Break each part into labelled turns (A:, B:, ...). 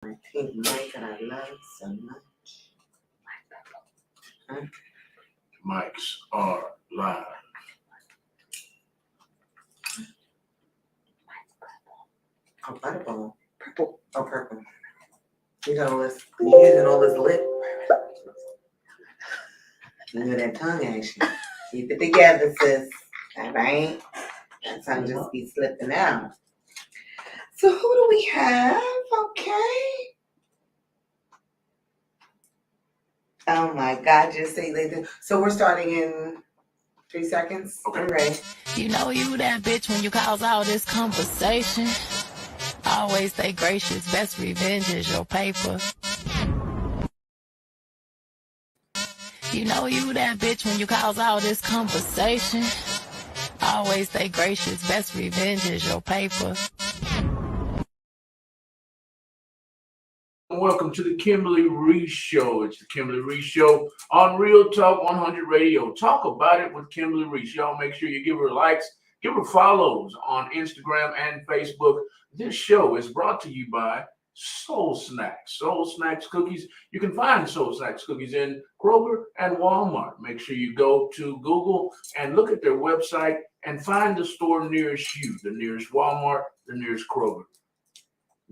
A: My pink mic that I love so much. Huh?
B: Mics are live.
A: Oh, butterball. Purple. Oh, purple. You using all this lip. You know that tongue action. Keep it together, sis. All right? That tongue just be slipping out. So who do we have? Okay. Oh my God, just say they do. So we're starting in 3 seconds.
B: Okay.
A: I'm ready.
C: You know you that bitch when you cause all this conversation. Always stay gracious, best revenge is your paper. You know you that bitch when you cause all this conversation. Always stay gracious, best revenge is your paper.
B: Welcome to the Kimberly Riese Show. It's the Kimberly Riese Show on Real Talk 100 Radio. Talk about it with Kimberly Riese. Y'all make sure you give her likes, give her follows on Instagram and Facebook. This show is brought to you by Soul Snacks. Soul Snacks cookies. You can find Soul Snacks cookies in Kroger and Walmart. Make sure you go to Google and look at their website and find the store nearest you, the nearest Walmart, the nearest Kroger.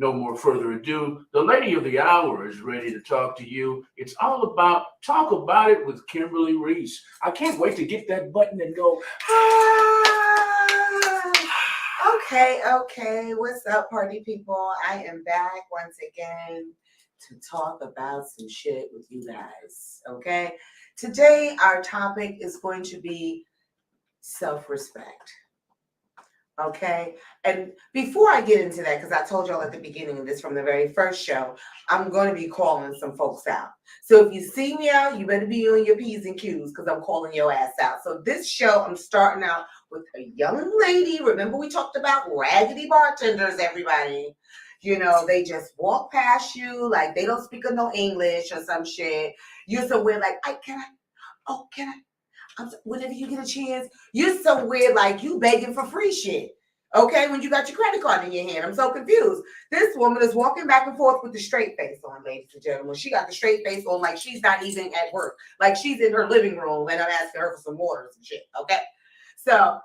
B: No more further ado, the lady of the hour is ready to talk to you. It's all about Talk About It with Kimberly Riese. I can't wait to get that button and go,
A: Okay. What's up, party people? I am back once again to talk about some shit with you guys, okay? Today, our topic is going to be self-respect. Okay. And before I get into that, because I told y'all at the beginning of this from the very first show, I'm going to be calling some folks out. So if you see me out, you better be on your P's and Q's because I'm calling your ass out. So this show, I'm starting out with a young lady. Remember, we talked about raggedy bartenders, everybody. You know, they just walk past you like they don't speak no English or some shit. You're somewhere like, can I? Whenever you get a chance, you're somewhere like you begging for free shit. Okay, when you got your credit card in your hand, I'm so confused. This woman is walking back and forth with the straight face on, ladies and gentlemen. She got the straight face on like she's not even at work, like she's in her living room and I'm asking her for some water and some shit. Okay, so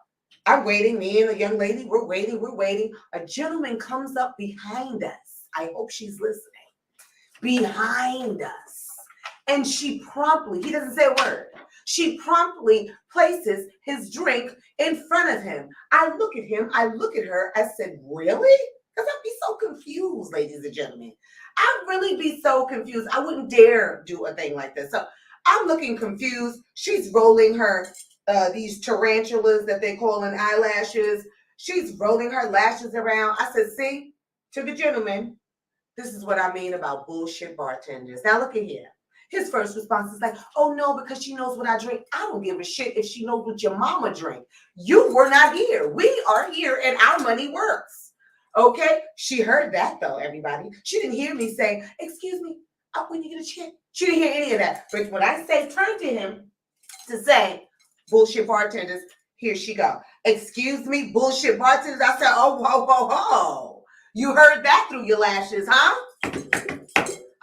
A: I'm waiting. Me and the young lady, we're waiting. A gentleman comes up behind us. I hope she's listening. Behind us. And she promptly, he doesn't say a word. She promptly places his drink in front of him. I look at him, I look at her, I said, really? Because I'd be so confused, ladies and gentlemen. I'd really be so confused. I wouldn't dare do a thing like this. So I'm looking confused. She's rolling her, these tarantulas that they call in eyelashes. She's rolling her lashes around. I said, see, to the gentleman, this is what I mean about bullshit bartenders. Now look at here. His first response is like, oh no, because she knows what I drink. I don't give a shit if she knows what your mama drink. You were not here. We are here and our money works. Okay? She heard that though, everybody. She didn't hear me say, excuse me, when you get a chance. She didn't hear any of that. But when I say turn to him to say, bullshit bartenders, here she go. Excuse me, bullshit bartenders. I said, oh, whoa. You heard that through your lashes, huh?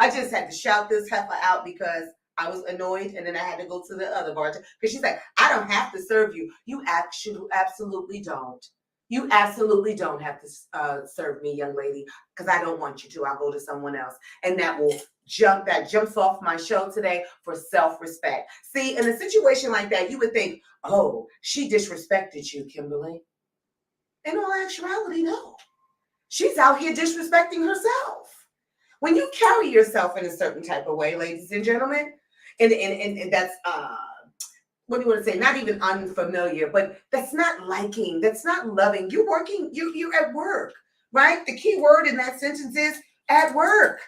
A: I just had to shout this heifer out because I was annoyed, and then I had to go to the other bartender because she's like, I don't have to serve you. You actually absolutely don't. You absolutely don't have to serve me, young lady, because I don't want you to. I'll go to someone else. And that jumps off my show today for self-respect. See, in a situation like that, you would think, oh, she disrespected you, Kimberly. In all actuality, no. She's out here disrespecting herself. When you carry yourself in a certain type of way, ladies and gentlemen, and that's what do you want to say? Not even unfamiliar, but that's not liking, that's not loving. You're working, you're at work, right? The key word in that sentence is at work.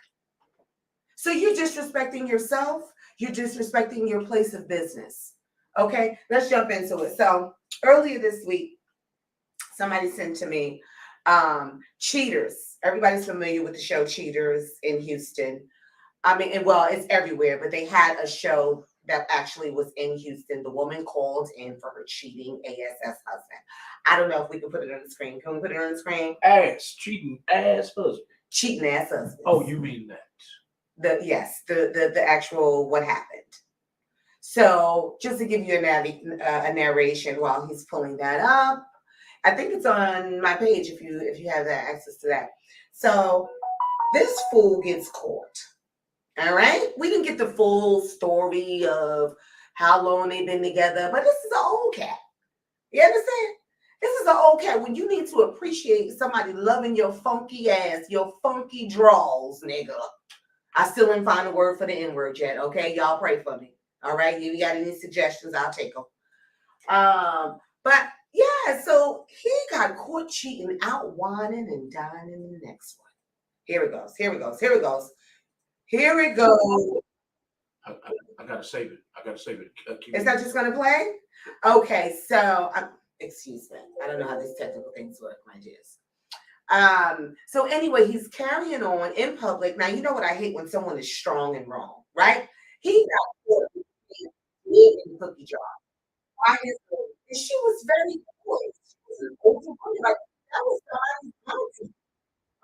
A: So you're disrespecting yourself, you're disrespecting your place of business. Okay, let's jump into it. So earlier this week, somebody sent to me Cheaters. Everybody's familiar with the show Cheaters in Houston. I mean, it's everywhere, but they had a show that actually was in Houston. The woman called in for her cheating ASS husband. I don't know if we can put it on the screen. Can we put it on the screen?
B: Cheating ass husband.
A: cheating ass husbands.
B: Oh, you mean that?
A: The actual what happened. So just to give you a narration while he's pulling that up, I think it's on my page if you have that access to that. So this fool gets caught. All right, we didn't get the full story of how long they've been together, but this is an old cat. You understand? This is an old cat when you need to appreciate somebody loving your funky ass, your funky draws, nigga. I still didn't find a word for the N-word yet. Okay, y'all pray for me. All right, you got any suggestions? I'll take them. But yeah, so he got caught cheating, out whining and dining the next one. Here it goes. Here it goes. Here it goes. Here it goes.
B: I gotta save it. I gotta save it.
A: Is that just gonna play? Okay, so excuse me. I don't know how these technical things work, my dears. So anyway, he's carrying on in public. Now you know what I hate when someone is strong and wrong, right? He got caught eating cookie jar. Why and she was very cool. She was an older woman, like that was somebody's bounty.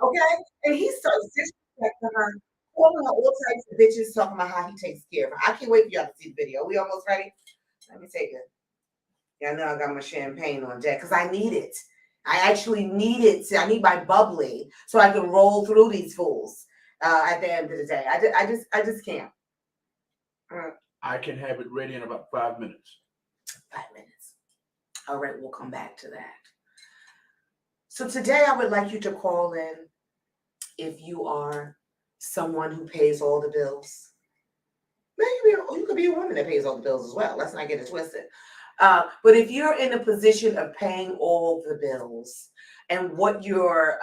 A: Okay? And he starts disrespecting her, calling her all types of bitches, talking about how he takes care of her. I can't wait for y'all to see the video. We almost ready? Let me take it. Yeah, I know I got my champagne on deck because I need it. I actually need it. I need my bubbly so I can roll through these fools at the end of the day. I just can't.
B: I can have it ready in about 5 minutes.
A: 5 minutes. All right, we'll come back to that. So today I would like you to call in if you are someone who pays all the bills. Maybe you could be a woman that pays all the bills as well. Let's not get it twisted. But if you're in a position of paying all the bills and what your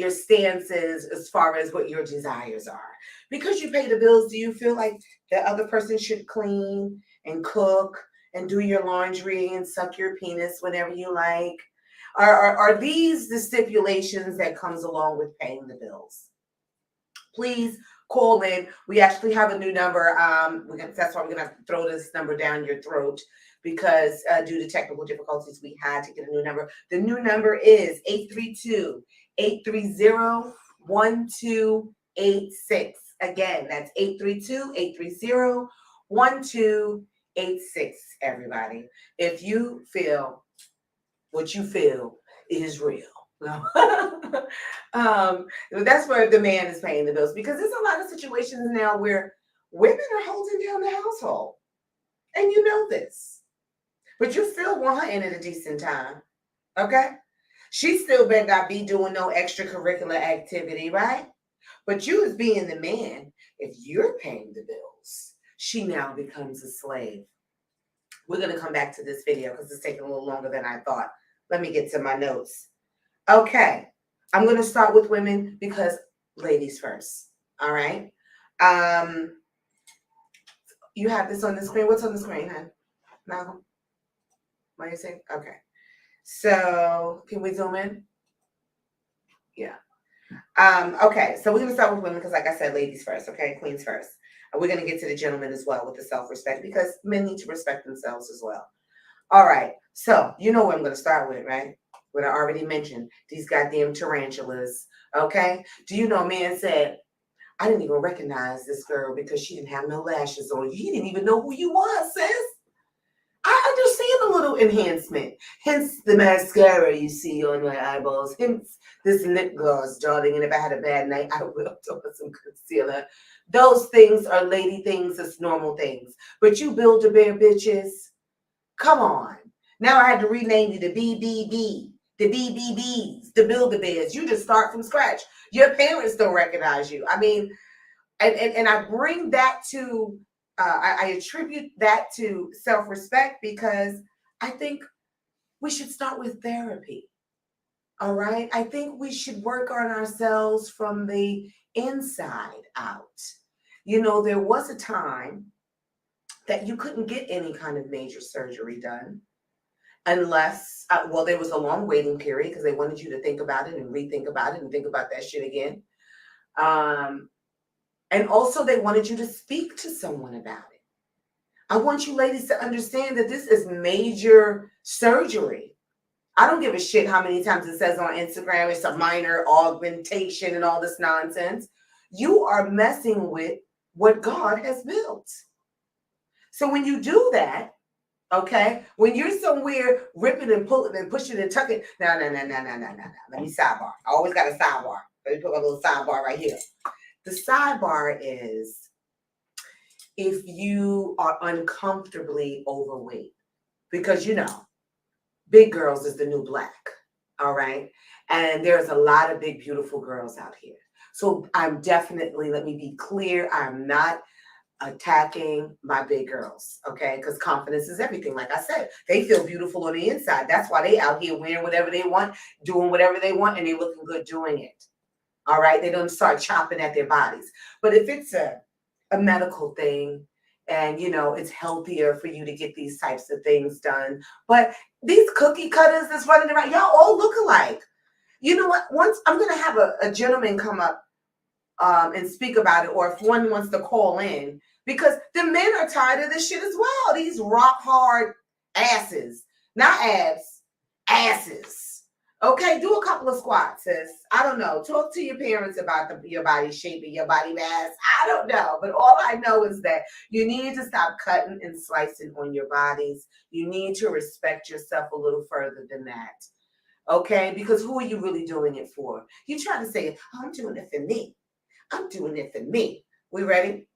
A: stance is as far as what your desires are, because you pay the bills, do you feel like the other person should clean and cook and do your laundry and suck your penis whenever you like? Are these the stipulations that comes along with paying the bills? Please call in. We actually have a new number. That's why we're gonna throw this number down your throat because due to technical difficulties, we had to get a new number. The new number is 832-830-1286. Again, that's 832-830-1286. Everybody, if you feel what you feel is real. That's where the man is paying the bills, because there's a lot of situations now where women are holding down the household, and you know this, but you still want her in at a decent time. Okay, she still better not be doing no extracurricular activity, right? But you as being the man, if you're paying the bills, she now becomes a slave. We're going to come back to this video because it's taking a little longer than I thought. Let me get to my notes. Okay, I'm going to start with women because ladies first. All right. You have this on the screen. What's on the screen, hon? Malcolm? What are you saying? Okay. So can we zoom in? Yeah. Okay, so we're going to start with women because, like I said, ladies first. Okay, queens first. And we're going to get to the gentlemen as well with the self-respect, because men need to respect themselves as well. All right, so you know what I'm going to start with, right? What I already mentioned, these goddamn tarantulas. Okay, do you know a man said, I didn't even recognize this girl because she didn't have no lashes on. You didn't even know who you was, sis. I understand a little enhancement. Hence the mascara you see on my eyeballs. Hence this lip gloss, darling. And if I had a bad night, I will put some concealer. Those things are lady things. It's normal things. But you Build-A-Bear bitches, come on. Now I had to rename you the BBB, the BBBs, the Build-A-Bears. You just start from scratch. Your parents don't recognize you. I mean, and I bring that to, I attribute that to self-respect, because I think we should start with therapy. All right. I think we should work on ourselves from the inside out. You know, there was a time that you couldn't get any kind of major surgery done unless, well, there was a long waiting period because they wanted you to think about it and rethink about it and think about that shit again. And also they wanted you to speak to someone about it. I want you ladies to understand that this is major surgery. I don't give a shit how many times it says on Instagram it's a minor augmentation and all this nonsense. You are messing with what God has built. So when you do that, okay, when you're somewhere ripping and pulling and pushing and tucking, no. Let me sidebar. I always got a sidebar. Let me put a little sidebar right here. The sidebar is if you are uncomfortably overweight, because big girls is the new black, all right? And there's a lot of big, beautiful girls out here. So I'm definitely, let me be clear, I'm not attacking my big girls, okay? Because confidence is everything. Like I said, they feel beautiful on the inside. That's why they out here wearing whatever they want, doing whatever they want, and they looking good doing it. All right? They don't start chopping at their bodies. But if it's a medical thing, and it's healthier for you to get these types of things done. But these cookie cutters that's running around, y'all all look alike. You know what? Once I'm gonna have a gentleman come up and speak about it, or if one wants to call in, because the men are tired of this shit as well. These rock hard asses, not abs, asses. Okay, do a couple of squats, sis. I don't know. Talk to your parents about your body shape and your body mass. I don't know. But all I know is that you need to stop cutting and slicing on your bodies. You need to respect yourself a little further than that. Okay? Because who are you really doing it for? You try to say, oh, I'm doing it for me. I'm doing it for me. We ready?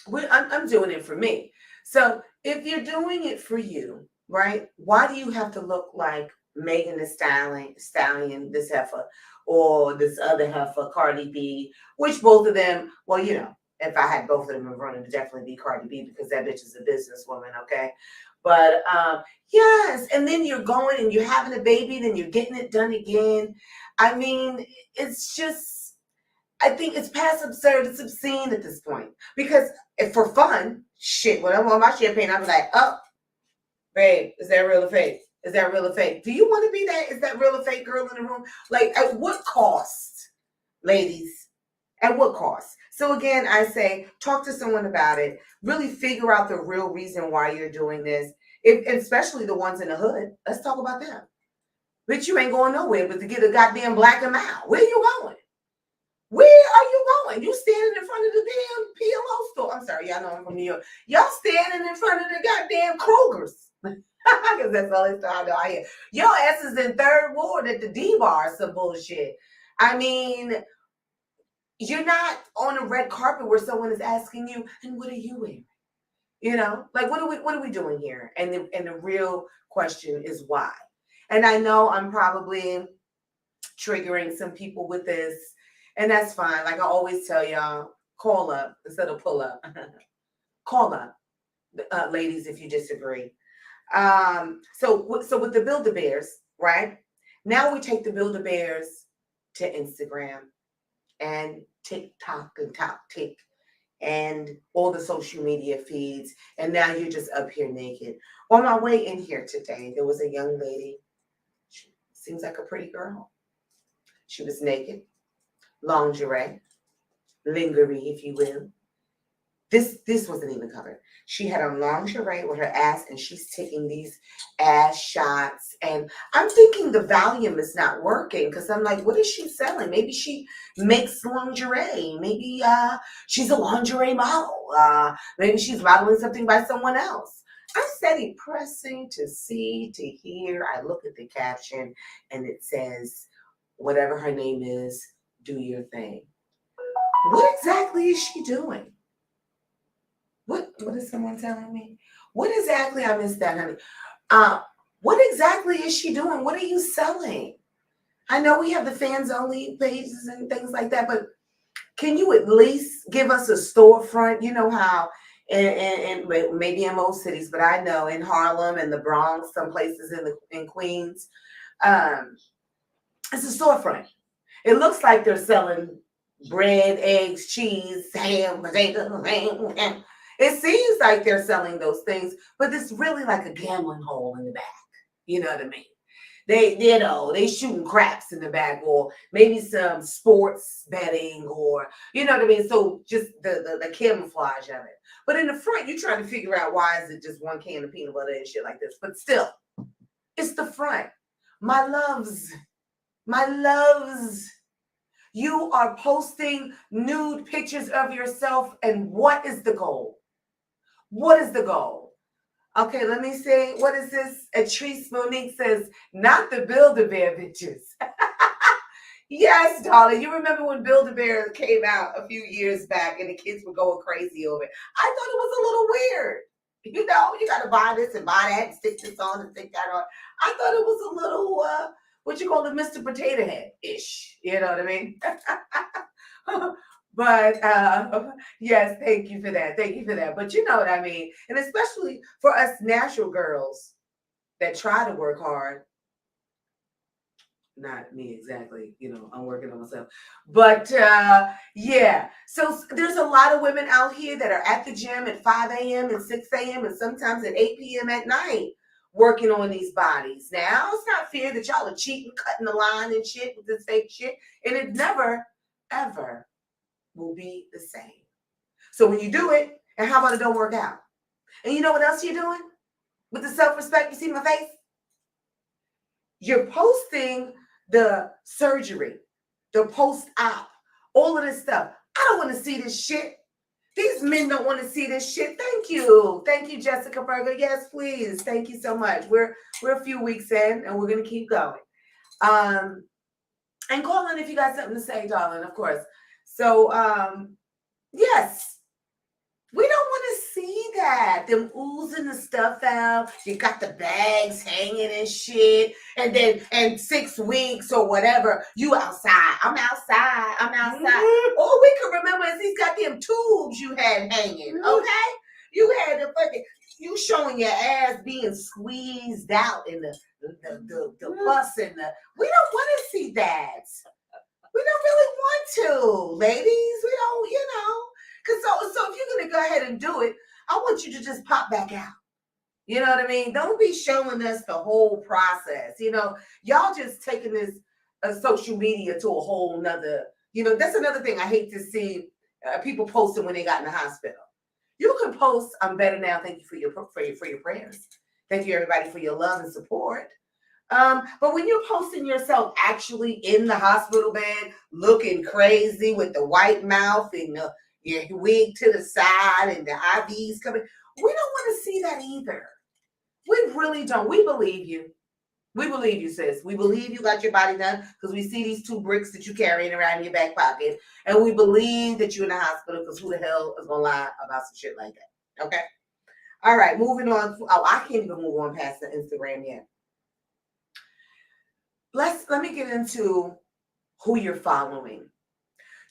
A: I'm doing it for me. So if you're doing it for you, right? Why do you have to look like Megan the Stallion, this heifer, or this other heifer, Cardi B, which both of them, well, if I had both of them in front, it would definitely be Cardi B because that bitch is a businesswoman, okay? But yes, and then you're going and you're having a baby, then you're getting it done again. I mean, it's just, I think it's past absurd. It's obscene at this point. Because if for fun, shit, when I'm on my champagne, I'm like, oh, babe, is that real or fake? Is that real or fake? Do you want to be that? Is that real or fake girl in the room? Like, at what cost, ladies? At what cost? So again, I say, talk to someone about it. Really figure out the real reason why you're doing this. Especially the ones in the hood. Let's talk about them. Bitch, you ain't going nowhere but to get a goddamn black and mild. Where you going? Where are you going? You standing in front of the damn PLO store. I'm sorry, y'all know I'm from New York. Y'all standing in front of the goddamn Kroger's. Because that's all it's I know I hear. Your ass is in third ward at the D-bar, some bullshit. I mean, you're not on a red carpet where someone is asking you, and what are you wearing? Like what are we doing here? And the real question is why. And I know I'm probably triggering some people with this, and that's fine. Like I always tell y'all, call up instead of pull up. Call up, ladies, if you disagree. So with the Build-A-Bears, right? Now we take the Build-A-Bears to Instagram and TikTok and TikTok and all the social media feeds. And now you're just up here naked. On my way in here today, there was a young lady. She seems like a pretty girl. She was naked, lingerie, lingerie, if you will. This wasn't even covered. She had on lingerie with her ass, and she's taking these ass shots. And I'm thinking the volume is not working because I'm like, what is she selling? Maybe she makes lingerie. Maybe she's a lingerie model. Maybe she's modeling something by someone else. I'm steady pressing to see, to hear. I look at the caption, and it says, whatever her name is, do your thing. What exactly is she doing? What is someone telling me? What exactly, I missed that, honey. What exactly is she doing? What are you selling? I know we have the fans only pages and things like that, but can you at least give us a storefront? You know how and maybe in most cities, but I know in Harlem and the Bronx, some places in Queens, it's a storefront. It looks like they're selling bread, eggs, cheese, ham, potato, ham. It seems like they're selling those things, but it's really like a gambling hole in the back. You know what I mean? They shooting craps in the back, or maybe some sports betting, or you know what I mean? So just the camouflage of it. But in the front, you're trying to figure out why is it just one can of peanut butter and shit like this. But still, It's the front. My loves, my loves, you are posting nude pictures of yourself, and what is the goal? What is the goal? Okay, let me say, what is this? Atrice Monique says, not the Build-A-Bear bitches. Yes, darling. You remember when Build-A-Bear came out a few years back and the kids were going crazy over it. I thought it was a little weird. You know, you got to buy this and buy that and stick this on and stick that on. I thought it was a little, what you call it, Mr. Potato Head-ish. You know what I mean? But yes, thank you for that. Thank you for that. But you know what I mean? And especially for us natural girls that try to work hard. Not me exactly, you know, I'm working on myself. But yeah, so there's a lot of women out here that are at the gym at 5 a.m. and 6 a.m. and sometimes at 8 p.m. at night working on these bodies. Now, it's not fair that y'all are cheating, cutting the line and shit with this fake shit. And it never, ever will be the same. So when you do it, and how about it don't work out? And you know what else you're doing? With the self-respect, you see my face? You're posting the surgery, the post-op, all of this stuff. I don't want to see this shit. These men don't want to see this shit. Thank you. Thank you, Jessica Berger. Yes, please. Thank you so much. We're a few weeks in and we're going to keep going. And call in if you got something to say, darling, of course. So, yes. We don't want to see that. Them oozing the stuff out. You got the bags hanging and shit. And then in 6 weeks or whatever, you outside. I'm outside. I'm outside. All we can remember is these goddamn tubes you had hanging. Okay? You had the fucking, you showing your ass being squeezed out in the bus and the, we don't want to see that. We don't really want to, ladies. We don't, you know. Cause so if you're gonna go ahead and do it, I want you to just pop back out. You know what I mean? Don't be showing us the whole process. You know, y'all just taking this social media to a whole nother. You know, that's another thing I hate to see people posting when they got in the hospital. You can post, "I'm better now. Thank you for your prayers. Thank you everybody for your love and support." But when you're posting yourself actually in the hospital bed, looking crazy with the white mouth and your wig to the side and the IVs coming, we don't want to see that either. We really don't. We believe you. We believe you, sis. We believe you got your body done because we see these 2 bricks that you're carrying around in your back pocket. And we believe that you're in the hospital because who the hell is going to lie about some shit like that? Okay? All right, moving on. Oh, I can't even move on past the Instagram yet. Let me get into who you're following.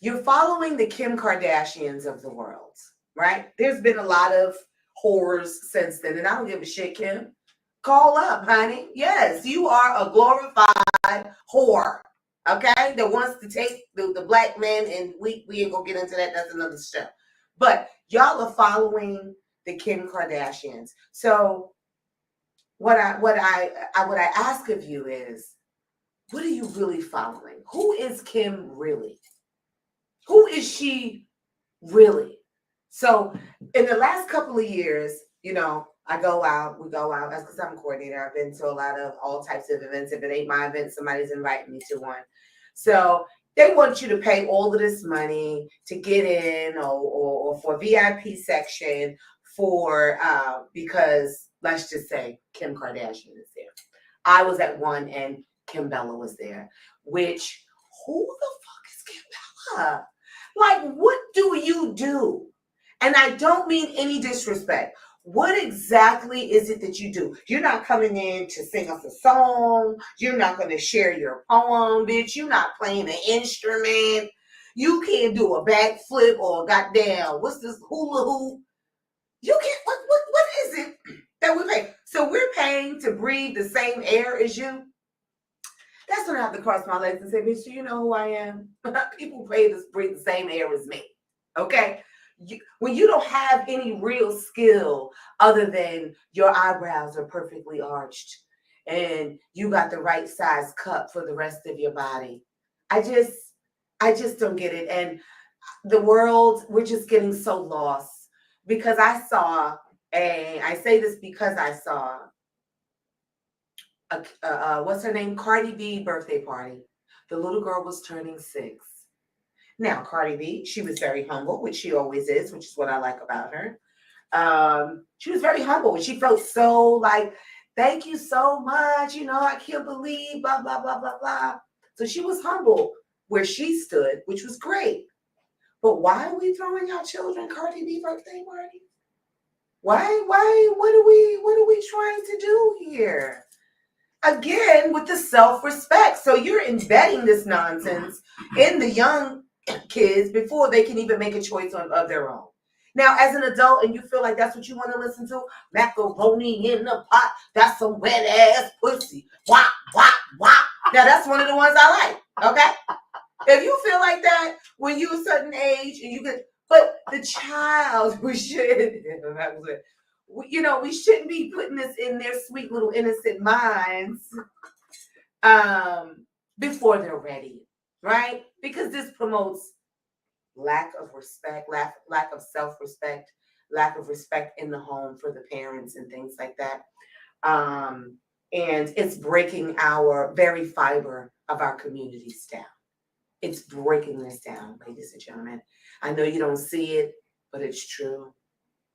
A: You're following the Kim Kardashians of the world, right? There's been a lot of horrors since then, and I don't give a shit, Kim. Call up, honey. Yes, you are a glorified whore, okay? That wants to take the black men, and we ain't gonna get into that. That's another show. But y'all are following the Kim Kardashians. So what I ask of you is, what are you really following? Who is Kim really? Who is she really? So in the last couple of years, you know, we go out. That's because I'm a coordinator. I've been to a lot of all types of events. If it ain't my event, somebody's inviting me to one. So they want you to pay all of this money to get in or for VIP section for because let's just say Kim Kardashian is there. I was at one and Kim Bella was there, which who the fuck is Kim Bella? Like, what do you do? And I don't mean any disrespect. What exactly is it that you do? You're not coming in to sing us a song. You're not going to share your poem, bitch. You're not playing an instrument. You can't do a backflip or a goddamn, what's this, hula hoop? You can't, what is it that we pay? So we're paying to breathe the same air as you? That's when I have to cross my legs and say, bitch, do you know who I am? People pay to breathe the same air as me. Okay? When you don't have any real skill other than your eyebrows are perfectly arched and you got the right size cup for the rest of your body. I just don't get it. And the world, we're just getting so lost because I say this because I saw what's her name? Cardi B birthday party. The little girl was turning 6. Now, Cardi B, she was very humble, which she always is, which is what I like about her. She was very humble, and she felt so like, thank you so much. I can't believe blah blah blah blah blah. So she was humble where she stood, which was great. But why are we throwing our children Cardi B birthday party? Why? What are we trying to do here? Again, with the self-respect. So you're embedding this nonsense in the young kids before they can even make a choice of their own. Now, as an adult, and you feel like that's what you want to listen to, macaroni in the pot, that's some wet ass pussy. Wop, wop, wop. Now, that's one of the ones I like. Okay? If you feel like that when you're a certain age and you get, but the child, we shouldn't be putting this in their sweet little innocent minds before they're ready, right? Because this promotes lack of respect, lack of self-respect, lack of respect in the home for the parents and things like that. And it's breaking our very fiber of our communities down. It's breaking this down, ladies and gentlemen. I know you don't see it, but it's true.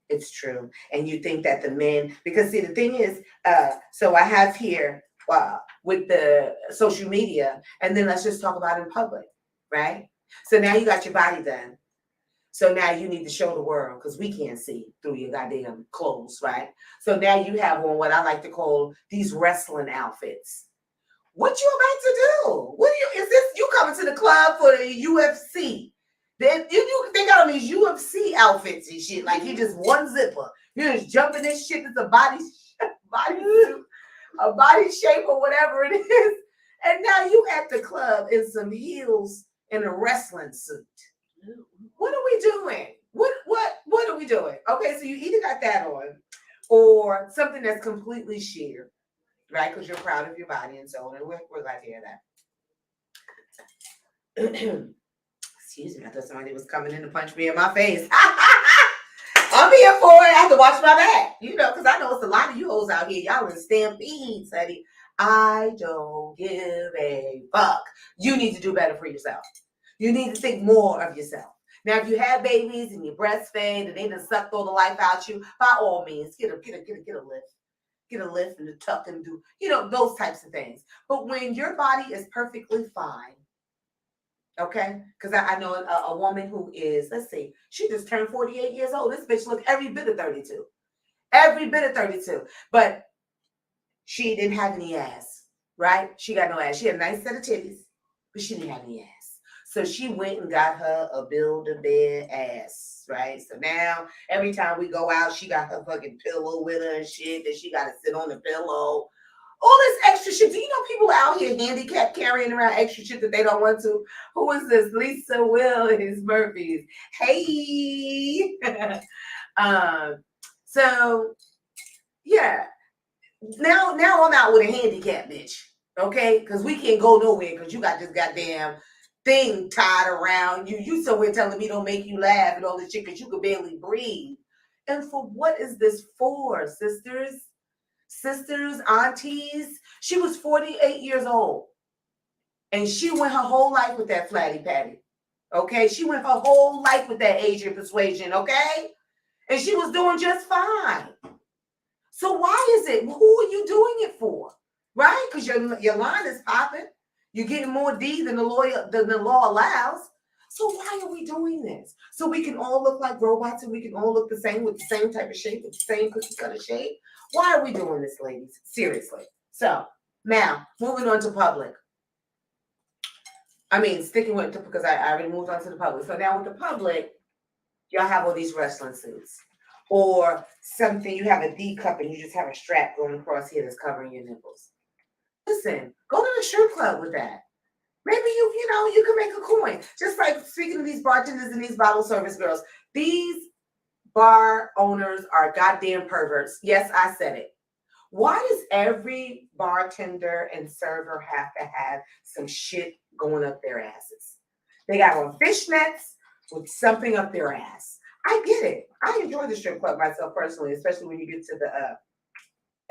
A: It's true. And you think that the men, because see, the thing is, so I have here with the social media, and then let's just talk about in public, right? So now you got your body done. So now you need to show the world because we can't see through your goddamn clothes, right? So now you have on what I like to call these wrestling outfits. What you about to do? Is this you coming to the club for the UFC? Then you think out on these UFC outfits and shit, like he just one zipper. You're just jumping this shit. It's a body suit, a body shape or whatever it is. And now you at the club in some heels and a wrestling suit. What are we doing? What are we doing? Okay, so you either got that on or something that's completely sheer, right? Because you're proud of your body and so on. And we're glad to hear that. Excuse me, I thought somebody was coming in to punch me in my face. I'm here for it. I have to watch my back, because I know it's a lot of you hoes out here. Y'all in stampedes, honey. I don't give a fuck. You need to do better for yourself. You need to think more of yourself. Now, if you have babies and you breastfeed and they done sucked all the life out you, by all means, get a lift. Get a lift and a tuck and do, those types of things. But when your body is perfectly fine, okay? Because I know a woman who is, let's see, she just turned 48 years old. This bitch looked every bit of 32. Every bit of 32. But she didn't have any ass, right? She got no ass. She had a nice set of titties, but she didn't have any ass. So she went and got her a Build-A-Bear ass, right? So now every time we go out, she got her fucking pillow with her and shit that she got to sit on the pillow. All this extra shit. Do you know people out here handicapped carrying around extra shit that they don't want to? Who is this? Lisa Willis Murphy's. Hey. So yeah. Now I'm out with a handicap bitch. Okay? Because we can't go nowhere because you got this goddamn thing tied around you. You somewhere telling me don't make you laugh and all this shit because you could barely breathe. And for what is this for, sisters, aunties? She was 48 years old. And she went her whole life with that flatty patty. Okay? She went her whole life with that Asian persuasion, okay? And she was doing just fine. So why is it? Who are you doing it for? Right? Because your line is popping. You're getting more D than the law allows. So why are we doing this? So we can all look like robots and we can all look the same with the same type of shape, with the same cookie cutter shape? Why are we doing this, ladies? Seriously. So now, moving on to public. I mean, sticking with it because I already moved on to the public. So now with the public, y'all have all these wrestling suits. Or something, you have a D cup and you just have a strap going across here that's covering your nipples. Listen, go to the strip club with that. Maybe you can make a coin. Just like speaking of these bartenders and these bottle service girls, these bar owners are goddamn perverts. Yes, I said it. Why does every bartender and server have to have some shit going up their asses? They got on fishnets with something up their ass. I get it. I enjoy the strip club myself personally, especially when you get to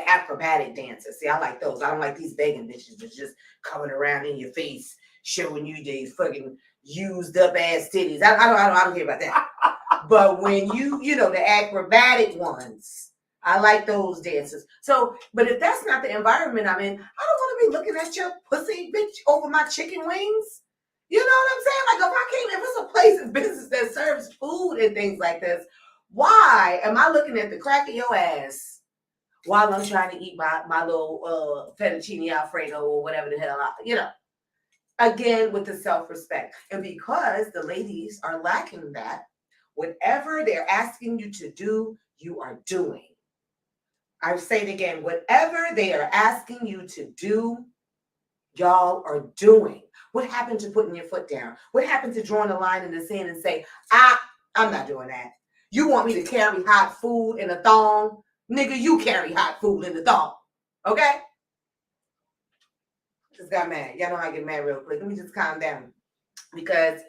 A: acrobatic dancers. See, I like those. I don't like these begging bitches that's just coming around in your face, showing you these fucking used up ass titties. I don't care about that. But when you know, the acrobatic ones, I like those dances. So, but if that's not the environment I'm in, I don't want to be looking at your pussy bitch over my chicken wings. You know what I'm saying? Like if it's a place in business that serves food and things like this, why am I looking at the crack of your ass while I'm trying to eat my little fettuccine alfredo or whatever the hell again, with the self-respect. And because the ladies are lacking that, whatever they're asking you to do, you are doing. I say it again, whatever they are asking you to do, y'all are doing. What happened to putting your foot down? What happened to drawing a line in the sand and say, I'm not doing that. You want me to carry hot food in a thong? Nigga, you carry hot food in a thong. Okay? Just got mad. Y'all know I get mad real quick. Let me just calm down. Because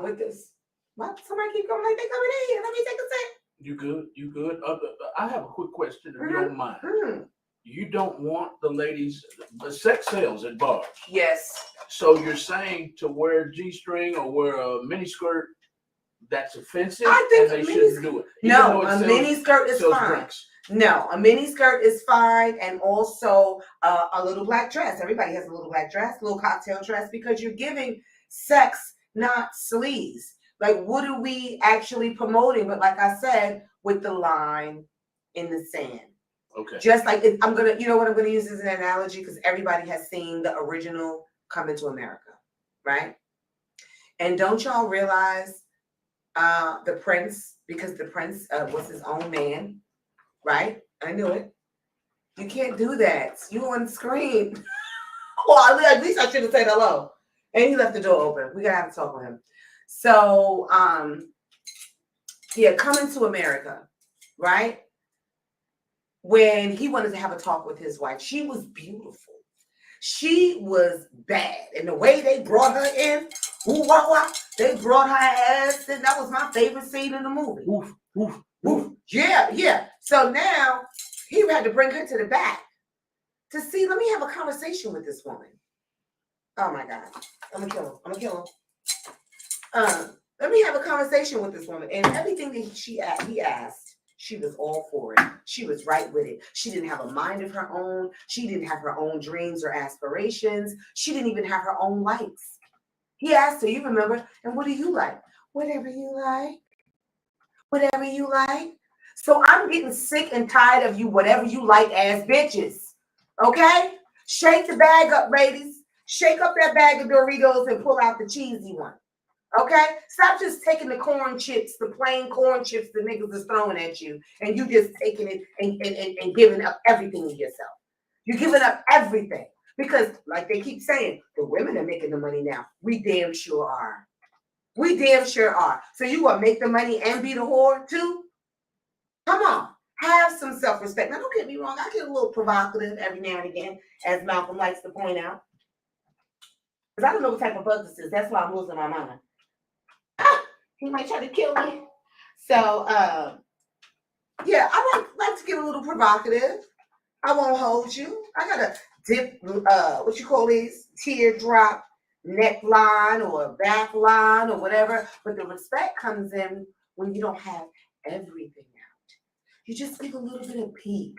A: with this, what? Somebody keep going like they coming in here. Let me take a sec.
B: You good? You good? I have a quick question, if you don't mind.
A: Mm-hmm.
B: You don't want the ladies, the sex sales at bars.
A: Yes.
B: So you're saying to wear a G-string or wear a mini skirt, that's offensive?
A: I think
B: and they shouldn't do it.
A: No, a mini skirt is fine.
B: Drinks.
A: No, a mini skirt is fine, and also a little black dress. Everybody has a little black dress, a little cocktail dress, because you're giving sex, not sleaze. Like, what are we actually promoting? But like I said, with the line in the sand.
B: Okay.
A: Just like I'm gonna use as an analogy, because everybody has seen the original Coming to America, right? And don't y'all realize the prince, because the prince was his own man, right? I knew it. You can't do that. You on screen. Well, at least I should have said hello. And he left the door open. We gotta have to talk with him. So, yeah, Coming to America, right? When he wanted to have a talk with his wife, she was beautiful. She was bad. And the way they brought her in, they brought her ass in. That was my favorite scene in the movie.
B: Oof, oof,
A: oof. Yeah. So now he had to bring her to the back to see, let me have a conversation with this woman. Oh my God. I'm gonna kill him. Let me have a conversation with this woman. And everything that he asked, she was all for it. She was right with it. She didn't have a mind of her own. She didn't have her own dreams or aspirations. She didn't even have her own likes. He asked her, you remember, and what do you like? Whatever you like. Whatever you like. So I'm getting sick and tired of you whatever you like ass bitches. Okay? Shake the bag up, ladies. Shake up that bag of Doritos and pull out the cheesy one. Okay? Stop just taking the corn chips, the plain corn chips the niggas is throwing at you, and you just taking it and giving up everything in yourself. You're giving up everything. Because, like they keep saying, the women are making the money now. We damn sure are. We damn sure are. So you gonna make the money and be the whore too? Come on. Have some self-respect. Now, don't get me wrong. I get a little provocative every now and again, as Malcolm likes to point out. Because I don't know what type of bug this is. That's why I'm losing my mind. He might try to kill me. So, yeah, I like to get a little provocative. I won't hold you. I got to dip, what you call these? Teardrop neckline or back line or whatever. But the respect comes in when you don't have everything out. You just give a little bit of peek,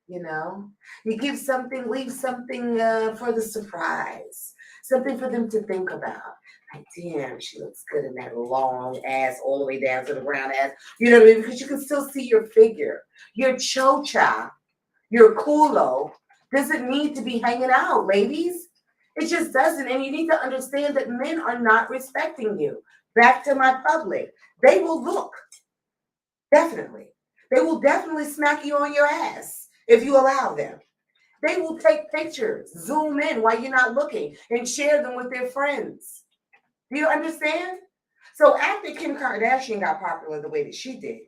A: you know? You give something, leave something for the surprise. Something for them to think about. Like, damn, she looks good in that long ass all the way down to the ground ass. You know what I mean? Because you can still see your figure. Your chocha, your culo doesn't need to be hanging out, ladies. It just doesn't. And you need to understand that men are not respecting you. Back to my public. They will look. Definitely. They will definitely smack you on your ass if you allow them. They will take pictures, zoom in while you're not looking, and share them with their friends. Do you understand? So after Kim Kardashian got popular the way that she did,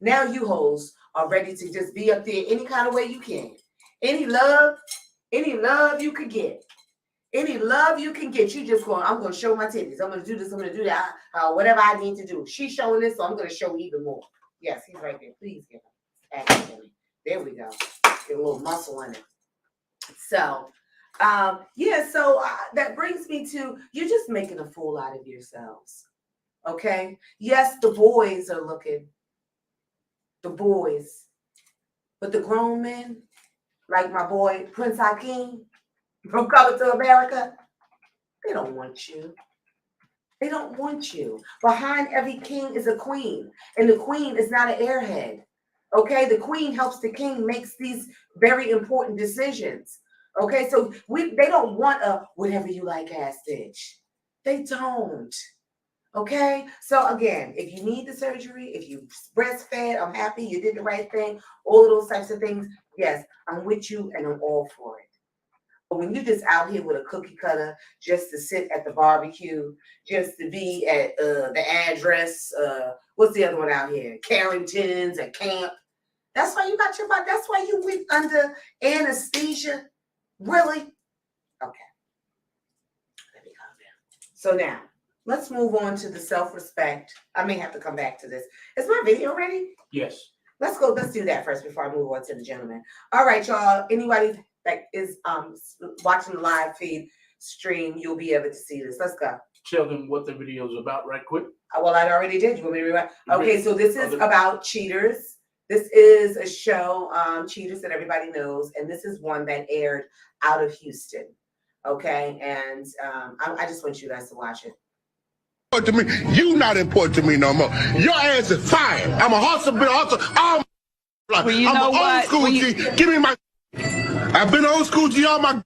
A: now you hoes are ready to just be up there any kind of way you can. Any love you could get. Any love you can get. You just going, I'm going to show my titties. I'm going to do this. I'm going to do that. Whatever I need to do. She's showing this, so I'm going to show even more. Yes, he's right there. Please give him. There we go. get a little muscle in it. So, that brings me to, you're just making a fool out of yourselves. Okay? Yes, the boys are looking. The boys. But the grown men, like my boy Prince Hakeem from Coming to America, they don't want you. They don't want you. Behind every king is a queen. And the queen is not an airhead. Okay? The queen helps the king makes these very important decisions. Okay? So they don't want a whatever you like ass bitch. They don't. Okay? So again, if you need the surgery, if you breastfed, I'm happy you did the right thing, all of those types of things, yes, I'm with you and I'm all for it. But when you're just out here with a cookie cutter, just to sit at the barbecue, just to be at the address, what's the other one out here? Carrington's at camp. That's why you got your body. That's why you went under anesthesia. Really? Okay. Let me calm down. So now, let's move on to the self-respect. I may have to come back to this. Is my video ready?
B: Yes.
A: Let's go. Let's do that first before I move on to the gentleman. All right, y'all. Anybody that is watching the live feed stream, you'll be able to see this. Let's go.
B: Tell them what the video is about right quick.
A: Well, I already did. You want me to rewind? Okay, so this is about cheaters. This is a show, Cheaters, that everybody knows, and this is one that aired out of Houston. Okay, and I just want you guys to watch it.
D: To me, you not important to me no more. Your ass is fired. I'm a hustler, been a hustler all my life.
E: Well,
D: I'm an old school G. Give me my. I've been old school G all my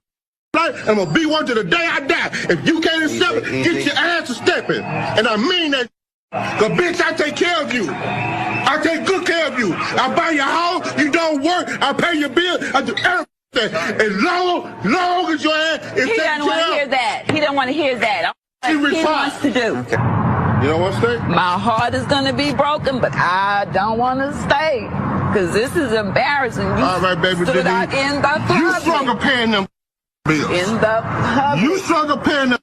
D: life, and I'm gonna be one to the day I die. If you can't accept it, get your ass to stepping. And I mean that. Cause bitch, I take care of you. I take good care of you. I buy your house. You don't work. I pay your bill. I do everything. As long as your ass is
E: He doesn't want to hear that. He don't want to hear that. He wants to do.
D: You know what I'm saying?
E: My heart is going to be broken, but I don't want to stay. Because this is embarrassing. You
D: all right, baby.
E: stood out in the public.
D: You struggle paying them bills.
E: In the public.
D: You struggle paying them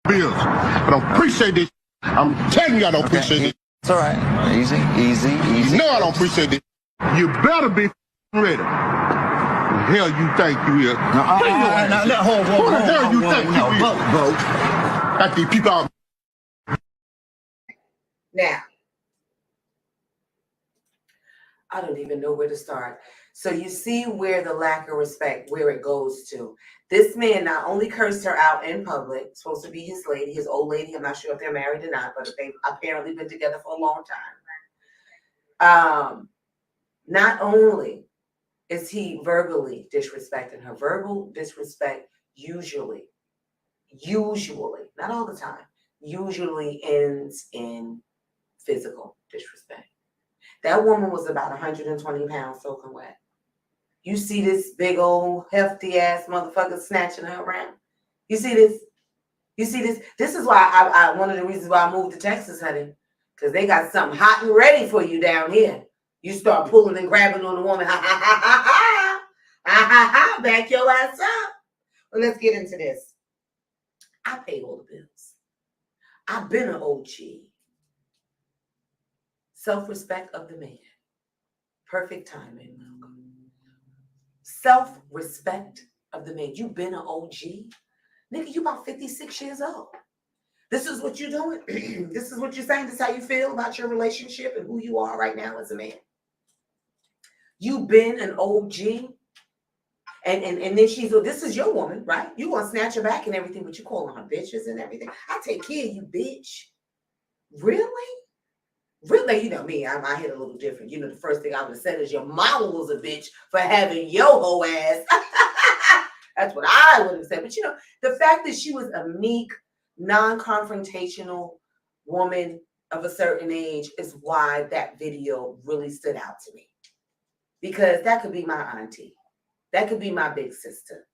D: bills. But I don't appreciate this. I'm telling you I don't appreciate this.
F: It's all right. Easy.
D: You know I don't appreciate this. You better be ready. The hell you think you is? Who the hell you think you is? Got these people out.
A: Now, I don't even know where to start. So you see where the lack of respect, where it goes to. This man not only cursed her out in public, supposed to be his lady, his old lady. I'm not sure if they're married or not, but they've apparently been together for a long time. Not only is he verbally disrespecting her, verbal disrespect usually, not all the time, usually ends in physical disrespect. That woman was about 120 pounds soaking wet. You see this big old hefty ass motherfucker snatching her around. You see this? You see this? This is why I one of the reasons why I moved to Texas, honey, because they got something hot and ready for you down here. You start pulling and grabbing on the woman, back your ass up. Well, let's get into this. I pay all the bills. I've been an OG. Self-respect of the man. Perfect timing, Malcolm. Self-respect of the man. You've been an OG. Nigga, you about 56 years old. This is what you're doing. This is what you're saying. This is how you feel about your relationship and who you are right now as a man. You've been an OG. And then she's, well, this is your woman, right? You want to snatch her back and everything, but you calling her bitches and everything. I take care of you, bitch. Really? Really, you know me, I hit a little different. You know, the first thing I would have said is your mama was a bitch for having your whole ass. That's what I would have said. But you know, the fact that she was a meek, non-confrontational woman of a certain age is why that video really stood out to me. Because that could be my auntie. That could be my big sister.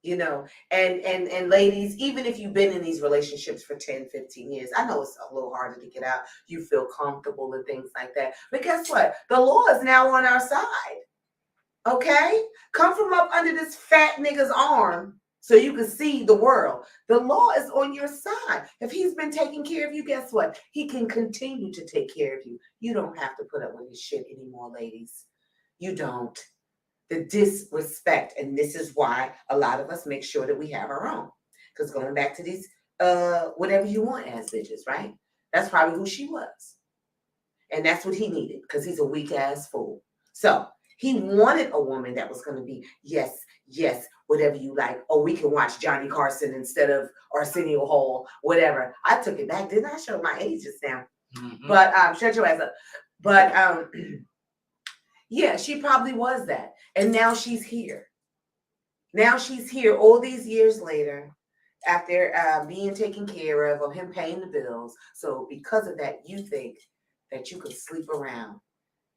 A: You know, and ladies, even if you've been in these relationships for 10, 15 years, I know it's a little harder to get out. You feel comfortable and things like that. But guess what? The law is now on our side. Okay? Come from up under this fat nigga's arm so you can see the world. The law is on your side. If he's been taking care of you, guess what? He can continue to take care of you. You don't have to put up with his shit anymore, ladies. You don't. the disrespect. And this is why a lot of us make sure that we have our own. Because going back to these whatever you want ass bitches, right? That's probably who she was. And that's what he needed, because he's a weak ass fool. So he wanted a woman that was going to be, yes, yes, whatever you like. Oh, we can watch Johnny Carson instead of Arsenio Hall, whatever. I took it back, didn't I? Show my age just now.
B: Mm-hmm.
A: But shut your ass up. But yeah, she probably was that. And now she's here. Now she's here all these years later, after being taken care of, or him paying the bills. So because of that, you think that you could sleep around,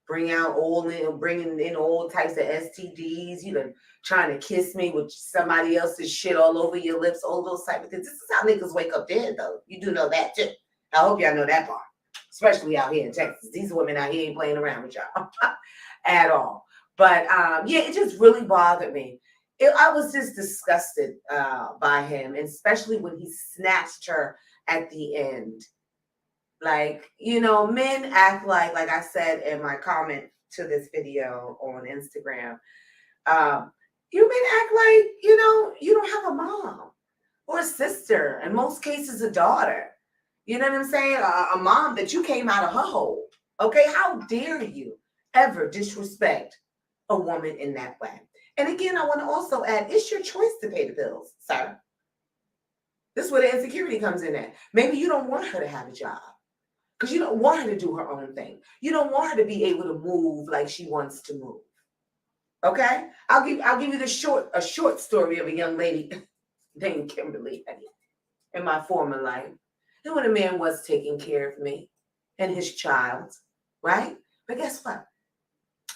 A: bringing in all types of STDs, you know, trying to kiss me with somebody else's shit all over your lips, all those type of things. This is how niggas wake up dead, though. You do know that too. I hope y'all know that part, especially out here in Texas. These women out here ain't playing around with y'all at all. But yeah, it just really bothered me. I was just disgusted by him, and especially when he snatched her at the end. Like, you know, men act like I said in my comment to this video on Instagram, you men act like, you know, you don't have a mom or a sister, in most cases a daughter. You know what I'm saying? A mom that you came out of her hole. Okay, how dare you ever disrespect a woman in that way? And again, I want to also add, it's your choice to pay the bills, sir. This is where the insecurity comes in at. Maybe you don't want her to have a job, because you don't want her to do her own thing. You don't want her to be able to move like she wants to move. Okay? I'll give you a short story of a young lady named Kimberly in my former life. And when a man was taking care of me and his child, right? But guess what?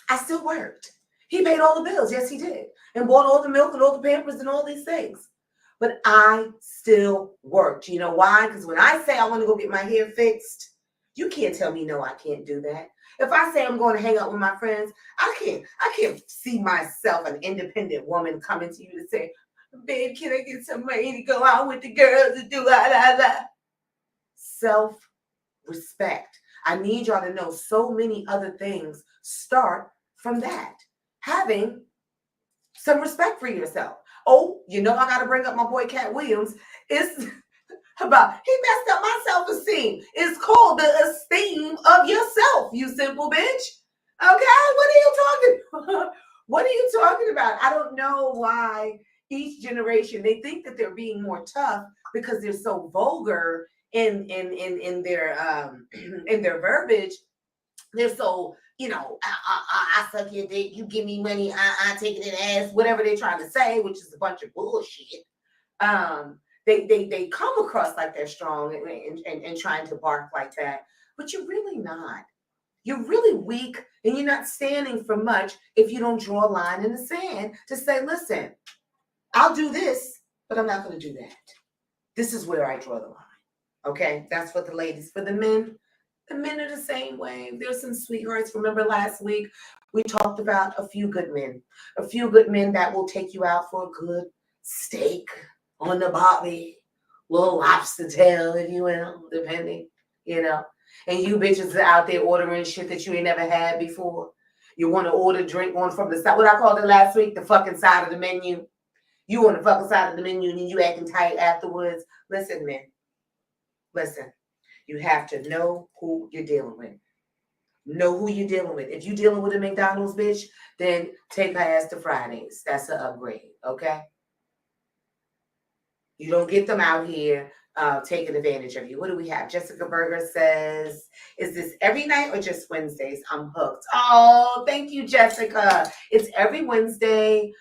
A: I still worked. He paid all the bills. Yes, he did. And bought all the milk and all the Pampers and all these things. But I still worked. You know why? Because when I say I want to go get my hair fixed, you can't tell me no, I can't do that. If I say I'm going to hang out with my friends, I can't see myself, an independent woman, coming to you to say, babe, can I get some money to go out with the girls and do la. Self-respect. I need y'all to know so many other things start from that. Having some respect for yourself. Oh, you know, I got to bring up my boy Cat Williams. It's about, he messed up my self-esteem. It's called the esteem of yourself, you simple bitch. Okay, what are you talking about? I don't know why each generation, they think that they're being more tough because they're so vulgar in their in their verbiage. They're so, you know, I suck your dick, you give me money, I take it in ass, whatever they're trying to say, which is a bunch of bullshit. They come across like they're strong and trying to bark like that, but you're really not. You're really weak, and you're not standing for much if you don't draw a line in the sand to say, listen, I'll do this, but I'm not going to do that. This is where I draw the line. Okay, that's for the ladies. For the men are the same way. There's some sweethearts. Remember last week we talked about a few good men that will take you out for a good steak on the barbie, little lobster tail, if you will, depending, you know. And you bitches are out there ordering shit that you ain't never had before. You want to order drink on from the side, what I called it last week, the fucking side of the menu. You on the fucking side of the menu and you acting tight afterwards. Listen, men. Listen. You have to know who you're dealing with. Know who you're dealing with. If you're dealing with a McDonald's bitch, then take her ass to Fridays. That's an upgrade, okay? You don't get them out here taking advantage of you. What do we have? Jessica Berger says, is this every night or just Wednesdays? I'm hooked. Oh, thank you, Jessica. It's every Wednesday,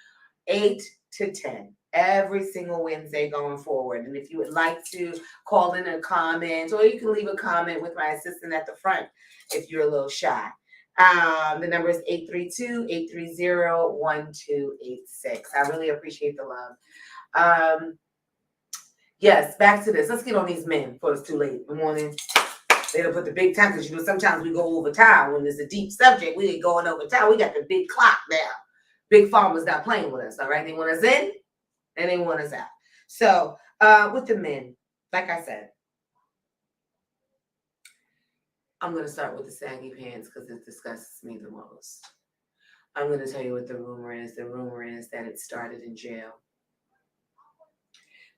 A: 8 to 10. Every single Wednesday going forward. And if you would like to call in a comment, or you can leave a comment with my assistant at the front if you're a little shy. The number is 832-830-1286. I really appreciate the love. Yes, back to this. Let's get on these men before it's too late. Good morning. They don't put the big time, because you know sometimes we go over time when it's a deep subject. We ain't going over time. We got the big clock now. Big Pharma's not playing with us. All right, they want us in and they want us out. So with the men, like I said, I'm going to start with the saggy pants because it disgusts me the most. I'm going to tell you what the rumor is. The rumor is that it started in jail.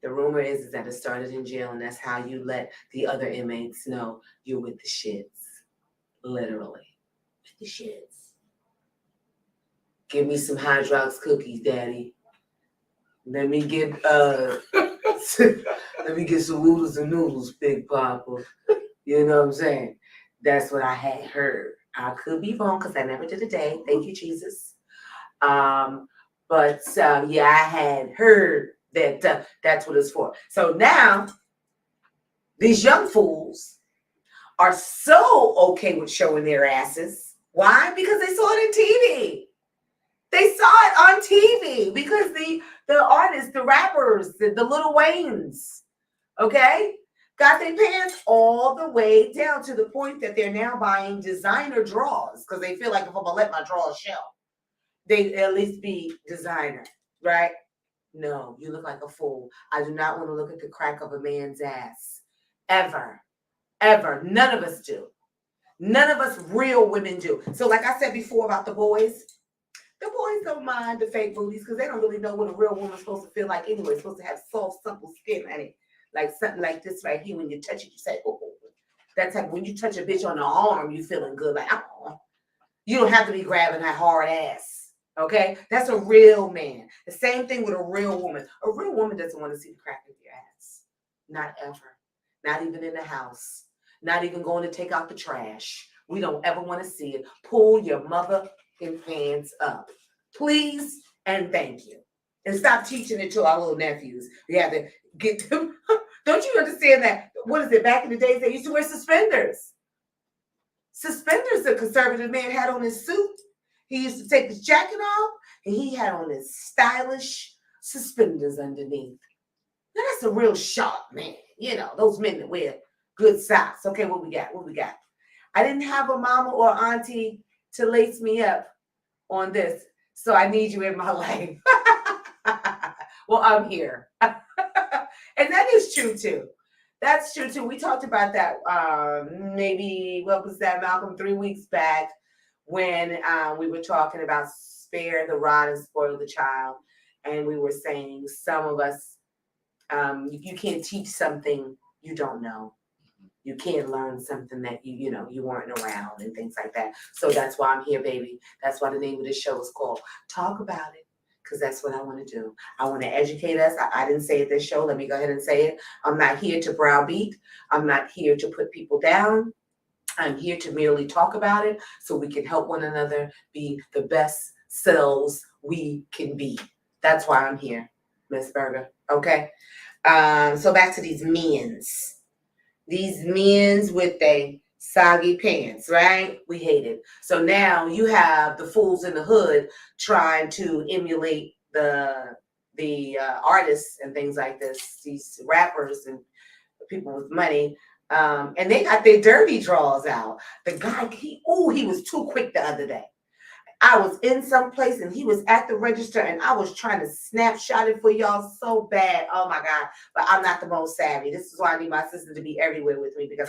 A: The rumor is that it started in jail, and that's how you let the other inmates know you're with the shits. Literally. With the shits. Give me some Hydrox cookies, Daddy. Let me get let me get some noodles and noodles, Big Papa. You know what I'm saying? That's what I had heard. I could be wrong because I never did a day. Thank you, Jesus. But yeah, I had heard that that's what it's for. So now these young fools are so okay with showing their asses. Why? Because they saw it on TV. They saw it on TV because the artists, the rappers, the Lil Waynes, okay, got their pants all the way down to the point that they're now buying designer drawers because they feel like if I'm gonna let my drawers show, they at least be designer, right? No, you look like a fool. I do not want to look at the crack of a man's ass. Ever. Ever. None of us do. None of us real women do. So like I said before about the boys don't mind the fake booties because they don't really know what a real woman's supposed to feel like anyway. It's supposed to have soft, supple skin, honey. Like something like this right here. When you touch it, you say, oh. That's like when you touch a bitch on the arm, you feeling good. Like, oh. You don't have to be grabbing that hard ass. Okay? That's a real man. The same thing with a real woman. A real woman doesn't want to see the crack of your ass. Not ever. Not even in the house. Not even going to take out the trash. We don't ever want to see it. Pull your motherfucking pants up. Please and thank you. And stop teaching it to our little nephews. We have to get them. Don't you understand that? What is it? Back in the days, they used to wear suspenders. Suspenders a conservative man had on his suit. He used to take his jacket off, and he had on his stylish suspenders underneath. Now that's a real sharp man. You know, those men that wear good socks. Okay, what we got? What we got? I didn't have a mama or auntie to lace me up on this, so I need you in my life. Well, I'm here. And that is true, too. That's true, too. We talked about that maybe, what was that, Malcolm, 3 weeks back when we were talking about spare the rod and spoil the child. And we were saying some of us, you can't teach something you don't know. You can't learn something that you weren't around and things like that. So that's why I'm here, baby. That's why the name of this show is called Talk About It, because that's what I want to do. I want to educate us. I didn't say it this show. Let me go ahead and say it. I'm not here to browbeat. I'm not here to put people down. I'm here to merely talk about it so we can help one another be the best selves we can be. That's why I'm here, Miss Berger. Okay? So back to these men's. These men's with they soggy pants, right? We hate it. So now you have the fools in the hood trying to emulate the artists and things like this, these rappers and people with money. And they got their dirty draws out. The guy, he was too quick the other day. I was in some place and he was at the register and I was trying to snapshot it for y'all so bad. Oh my God. But I'm not the most savvy. This is why I need my sister to be everywhere with me because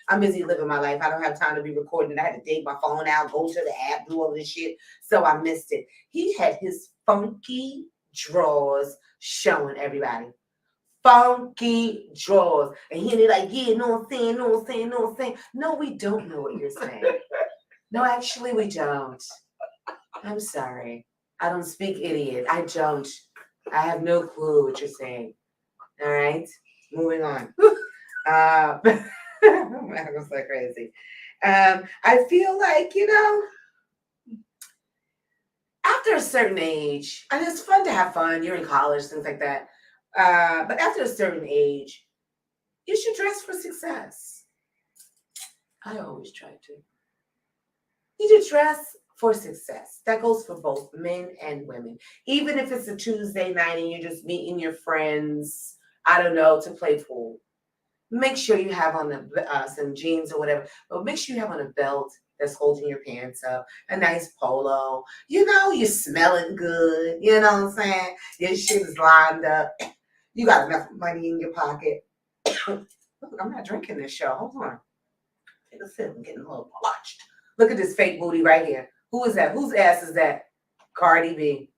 A: I'm busy living my life. I don't have time to be recording. I had to take my phone out, go to the app, do all this shit. So I missed it. He had his funky drawers showing everybody. Funky drawers. And he like, yeah, know what I'm saying, know what I'm saying, know what I'm saying. No, we don't know what you're saying. No, actually, we don't. I'm sorry. I don't speak idiot. I don't. I have no clue what you're saying. All right? Moving on. I'm so crazy. I feel like, after a certain age, and it's fun to have fun. You're in college, things like that. But after a certain age, you should dress for success. I always try to. You should dress for success. That goes for both men and women. Even if it's a Tuesday night and you're just meeting your friends, I don't know, to play pool. Make sure you have on some jeans or whatever, but make sure you have on a belt that's holding your pants up, a nice polo. You're smelling good. You know what I'm saying? Your shit is lined up. You got enough money in your pocket. Look, I'm not drinking this show. Hold on. Take a sip. I'm getting a little parched. Look at this fake booty right here. Who is that? Whose ass is that? Cardi B.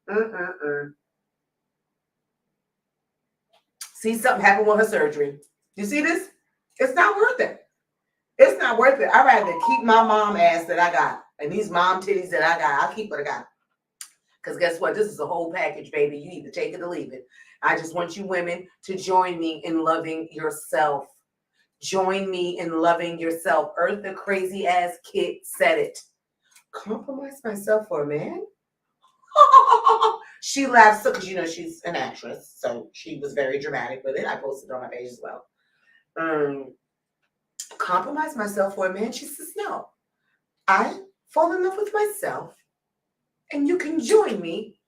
A: See, something happened with her surgery. You see this? It's not worth it. It's not worth it. I'd rather keep my mom ass that I got and these mom titties that I got. I'll keep what I got. Because guess what? This is a whole package, baby. You either take it or leave it. I just want you women to join me in loving yourself. Join me in loving yourself. Eartha Crazy Ass Kid said it. Compromise myself for a man? She laughs because you know she's an actress, so she was very dramatic with it. I posted it on my page as well. Compromise myself for a man? She says no. I fall in love with myself, and you can join me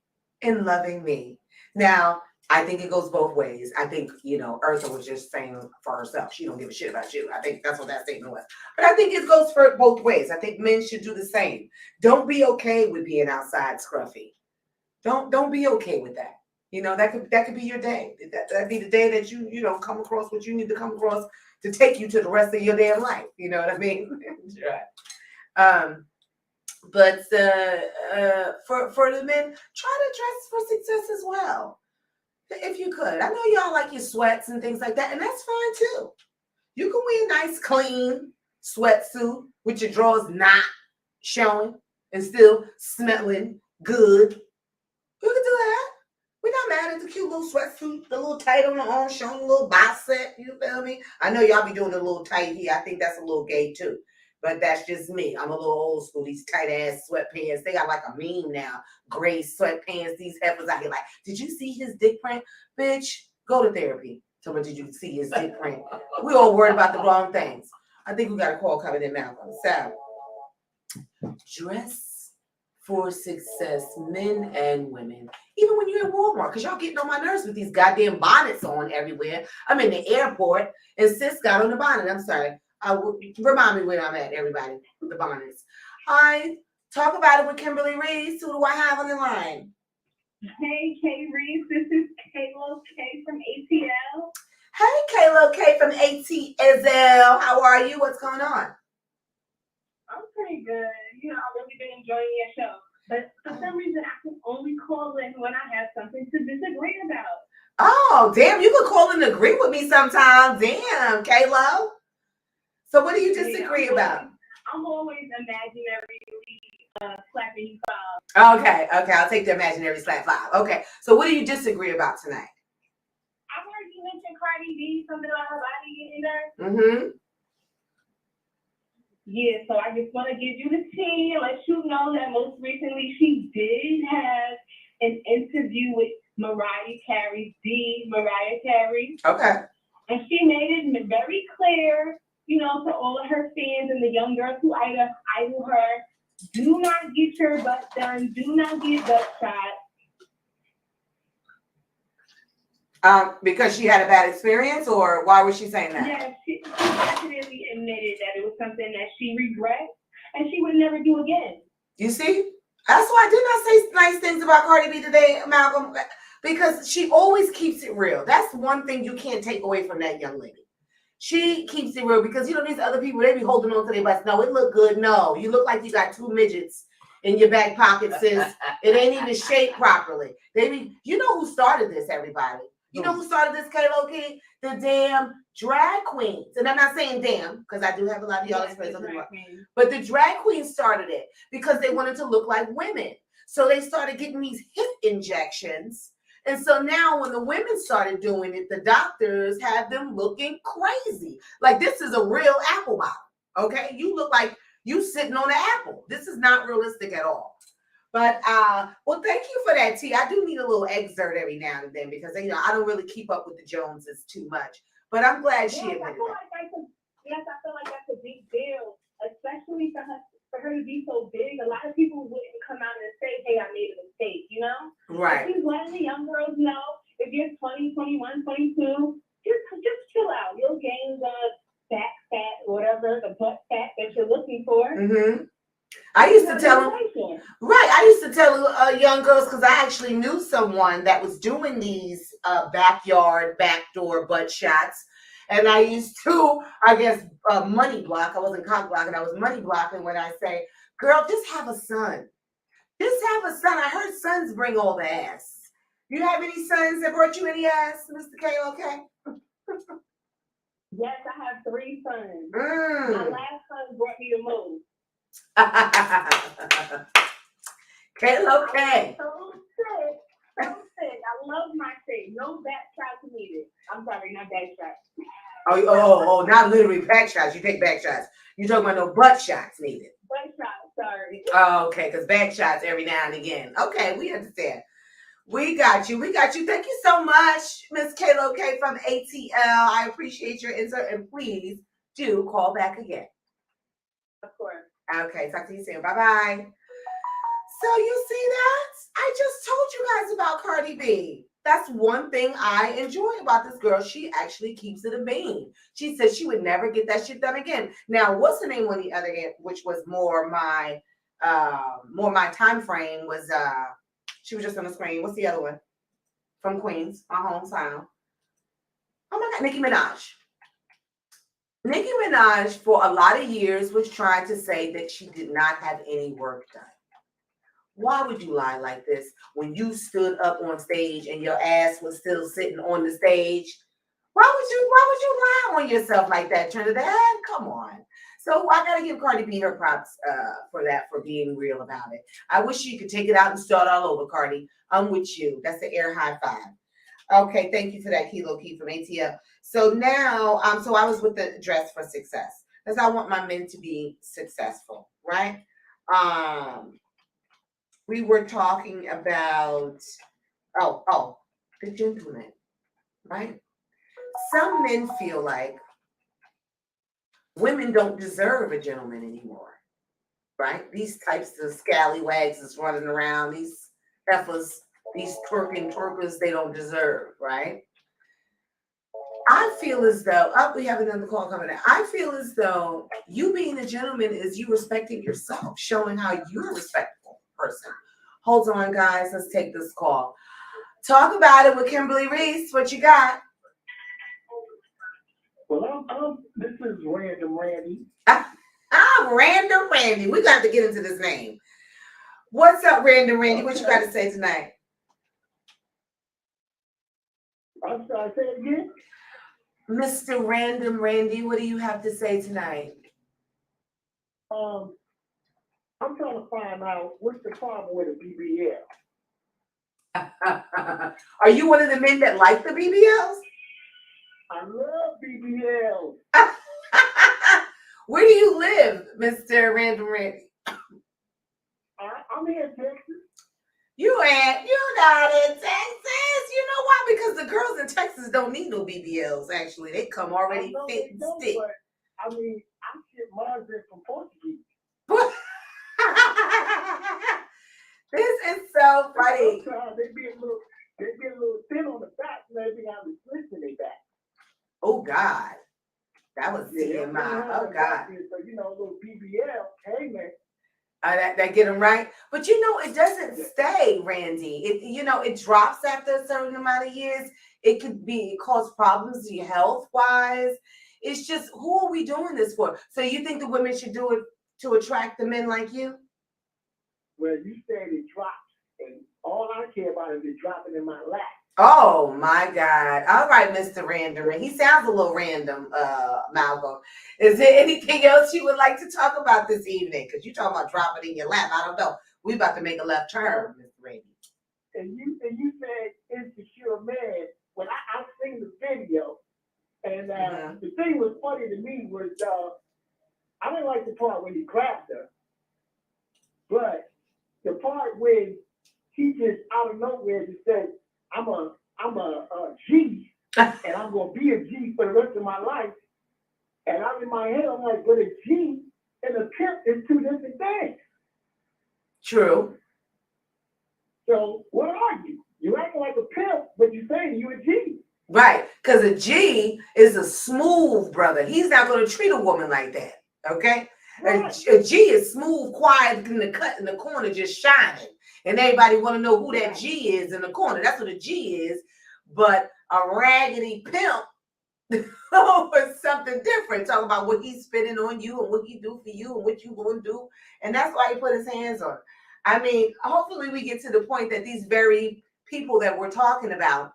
A: in loving me. Now, I think it goes both ways. I think, you know, Eartha was just saying for herself. She don't give a shit about you. I think that's what that statement was. But I think it goes for both ways. I think men should do the same. Don't be okay with being outside scruffy. Don't be okay with that. You know, that could be your day. That'd be the day that you know come across what you need to come across to take you to the rest of your damn life. You know what I mean? Right. But for the men, try to dress for success as well. If you could. I know y'all like your sweats and things like that, and that's fine too. You can wear a nice, clean sweatsuit with your drawers not showing and still smelling good. You can do that. We're not mad at the cute little sweatsuit, the little tight on the arm, showing a little bicep. You feel me? I know y'all be doing a little tight here. I think that's a little gay too. But that's just me. I'm a little old school. These tight ass sweatpants. They got like a meme now. Gray sweatpants. These heifers out here like, did you see his dick print? Bitch, go to therapy. So did you see his dick print? We all worried about the wrong things. I think we got a call coming in now. So, dress for success, men and women. Even when you're in Walmart, because y'all getting on my nerves with these goddamn bonnets on everywhere. I'm in the airport and sis got on the bonnet. I'm sorry. Remind me where I'm at, everybody. The bonnets. Hi. Talk about it with Kimberly Riese. Who do I have on the line?
F: Hey, K Riese. This is Kayla K from ATL.
A: Hey, Kayla K from ATL. How are you? What's going on?
F: I'm pretty good. You know, I've really been enjoying your show. But for some reason, I can only call in when I have something to disagree about.
A: Oh, damn. You could call and agree with me sometimes. Damn, Kayla. So what do you disagree about?
F: I'm always imaginarily slapping you five.
A: Okay. I'll take the imaginary slap 5. Okay. So what do you disagree about tonight?
F: I heard you mention Cardi B, something about her body getting there.
A: Mm-hmm.
F: Yeah, so I just want to give you the tea and let you know that most recently she did have an interview with Mariah Carey.
A: Okay.
F: And she made it very clear, you know, to all of her fans and the young girls who idol her, do not get your butt done. Do not get butt shot.
A: Because she had a bad experience, or why was she saying that?
F: Yeah, she definitely admitted that it was something that she regrets and she would never do again.
A: You see? That's why I did not say nice things about Cardi B today, Malcolm, because she always keeps it real. That's one thing you can't take away from that young lady. She keeps it real because, you know, these other people, they be holding on to their butts. No, it look good. No, you look like you got 2 midgets in your back pocket, sis. It ain't even shaped properly. You know who started this, everybody? You know who started this, K-Lo-Key? The damn drag queens. And I'm not saying damn, because I do have a lot of y'all express on the work. But the drag queens started it because they wanted to look like women. So they started getting these hip injections. And so now when the women started doing it, the doctors had them looking crazy. Like, this is a real apple bottom, okay? You look like you sitting on an apple. This is not realistic at all. But, well, thank you for that, T. I do need a little excerpt every now and then because, you know, I don't really keep up with the Joneses too much. But I'm glad she admitted that.
F: I feel like that's a big deal, especially for her to be so big. A lot of people wouldn't come out and say, hey, I made a mistake, you know?
A: Right.
F: She's letting the young girls know, if you're 20, 21, 22, just chill out. You'll gain the back fat, whatever, the butt fat that you're looking for.
A: Mm-hmm. I used to tell them, right, I used to tell young girls, because I actually knew someone that was doing these backdoor butt shots. And I used to, I guess, money block. I wasn't cock blocking. I was money blocking when I say, Girl, just have a son. Just have a son. I heard sons bring all the ass. You have any sons that brought you any ass, Mr. K? Okay.
F: Yes, I have 3 sons. My
A: Mm.
F: last son brought me the most.
A: Kayla,
F: I
A: okay.
F: was so sick. I love my state. No back shots needed. I'm sorry, not back shots.
A: Oh, not literally back shots. You take back shots. You talking about no butt shots needed.
F: Butt shots, sorry.
A: Oh, okay, because back shots every now and again. Okay, we understand. We got you. We got you. Thank you so much, Miss Kayla K from ATL. I appreciate your insert, and please do call back again.
F: Of course.
A: Okay, talk to you soon. Bye-bye. So you see that? I just told you guys about Cardi B. That's one thing I enjoy about this girl. She actually keeps it a bean. She said she would never get that shit done again. Now, what's the name on the other end, which was more my time frame was she was just on the screen. What's the other one? From Queens, my hometown. Oh my God, Nicki Minaj. Nicki Minaj, for a lot of years, was trying to say that she did not have any work done. Why would you lie like this when you stood up on stage and your ass was still sitting on the stage? Why would you lie on yourself like that, Trinidad? Come on. So I gotta give Cardi B her props for that, for being real about it. I wish you could take it out and start all over, Cardi. I'm with you. That's the air high five. Okay, thank you for that, Kilo Key from ATL. So now, so I was with the Dress for Success, because I want my men to be successful, right? We were talking about the gentleman, right? Some men feel like women don't deserve a gentleman anymore, right? These types of scallywags is running around, these heifers, these twerkers, they don't deserve, right? I feel as though, we have another call coming in. I feel as though you being a gentleman is you respecting yourself, showing how you're a respectful person. Hold on, guys. Let's take this call. Talk about it with Kimberly Riese. What you got?
G: Well, this is Random Randy.
A: I'm Random Randy. We got to get into this name. What's up, Random Randy? What you got to say tonight?
G: I'm sorry, say it again?
A: Mr. Random Randy, what do you have to say tonight?
G: I'm trying to find out what's the problem with a BBL.
A: Are you one of the men that like the BBLs?
G: I love BBLs.
A: Where do you live, Mr. Random Randy?
G: I'm here in Texas.
A: You not in Texas. You know why? Because the girls in Texas don't need no BBLs, actually. They come already fit and stick.
G: But, I mean, I get mine from Portuguese.
A: This is so funny.
G: They be a little thin on the back, and they be having slits in their back.
A: Oh God, that was TMI. Oh God.
G: So you know, a little BBL, hey man.
A: That get them right, but you know it doesn't stay, Randy. It drops after a certain amount of years. It could cause problems to your health wise. It's just, who are we doing this for? So you think the women should do it to attract the men like you?
G: Well, you said it drops, and all I care about is it dropping in my lap.
A: Oh my God. All right, Mr. Random. He sounds a little random, Malcolm. Is there anything else you would like to talk about this evening? Because you're talking about dropping in your lap. I don't know. We about to make a left turn, Mr. Randy.
G: And you said insecure man. When I seen the video, and the thing was funny to me was I didn't like the part when he grabbed her, but the part when he just out of nowhere just said, I'm a G, and I'm gonna be a G for the rest of my life. And I'm in my head, I'm like, but a G and a pimp is two different things.
A: True.
G: So what are you? You acting like a pimp, but you're saying you a G.
A: Right, because a G is a smooth brother. He's not going to treat a woman like that. Okay, right. A G is smooth, quiet in the cut in the corner, just shining, and everybody want to know who that G is in the corner. That's what a G is. But a raggedy pimp, or something different. Talking about what he's spending on you and what he do for you and what you going to do. And that's why he put his hands on her. I mean, hopefully we get to the point that these very people that we're talking about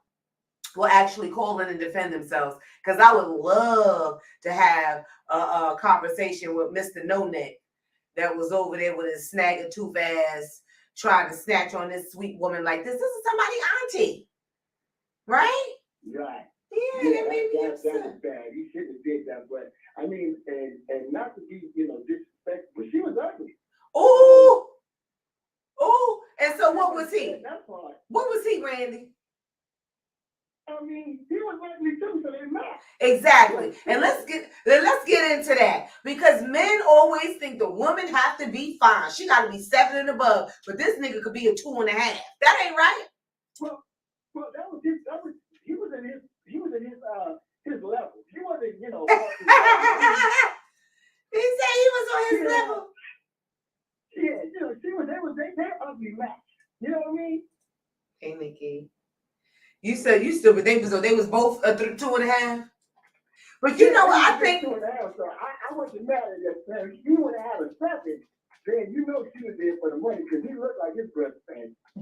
A: will actually call in and defend themselves. Because I would love to have a conversation with Mr. No Neck that was over there with his snagging tooth ass trying to snatch on this sweet woman like this. This is somebody's auntie, right?
G: Right.
A: Yeah, that made me
G: that
A: upset.
G: was bad. He shouldn't have did that. But I mean, and not to be, disrespectful, but she was ugly.
A: Ooh, ooh. And so what was he?
G: That part.
A: What was he, Randy?
G: I mean, he was ugly too, so they match.
A: Exactly. And let's get into that, because men always think the woman have to be fine. She got to be 7 and above, but this nigga could be a 2.5. That ain't right.
G: Well, that was he was in his level. He wasn't,
A: He said he was on his level.
G: Yeah, they ugly match. You know what I mean?
A: Hey, Nikki. You said you still, but they was both 2.5. But you know what? I think
G: 2.5. So I wasn't mad at that. Man, if you would have had a 7, then you know she was there for the money, because he looked like his brother.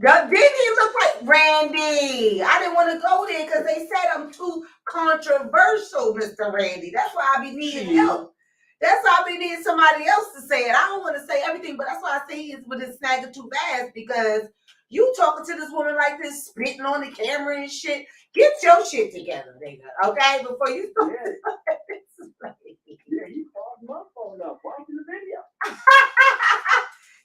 A: didn't he look like Randy? I didn't want to go there because they said I'm too controversial, Mr. Randy. That's why I be needing help. That's why I be needing somebody else to say it. I don't want to say everything, but that's why I say he's with his snagging too fast, because you talking to this woman like this, spitting on the camera and shit. Get your shit together, nigga. Okay, before you start.
G: Yeah, he called my phone up, watching the video.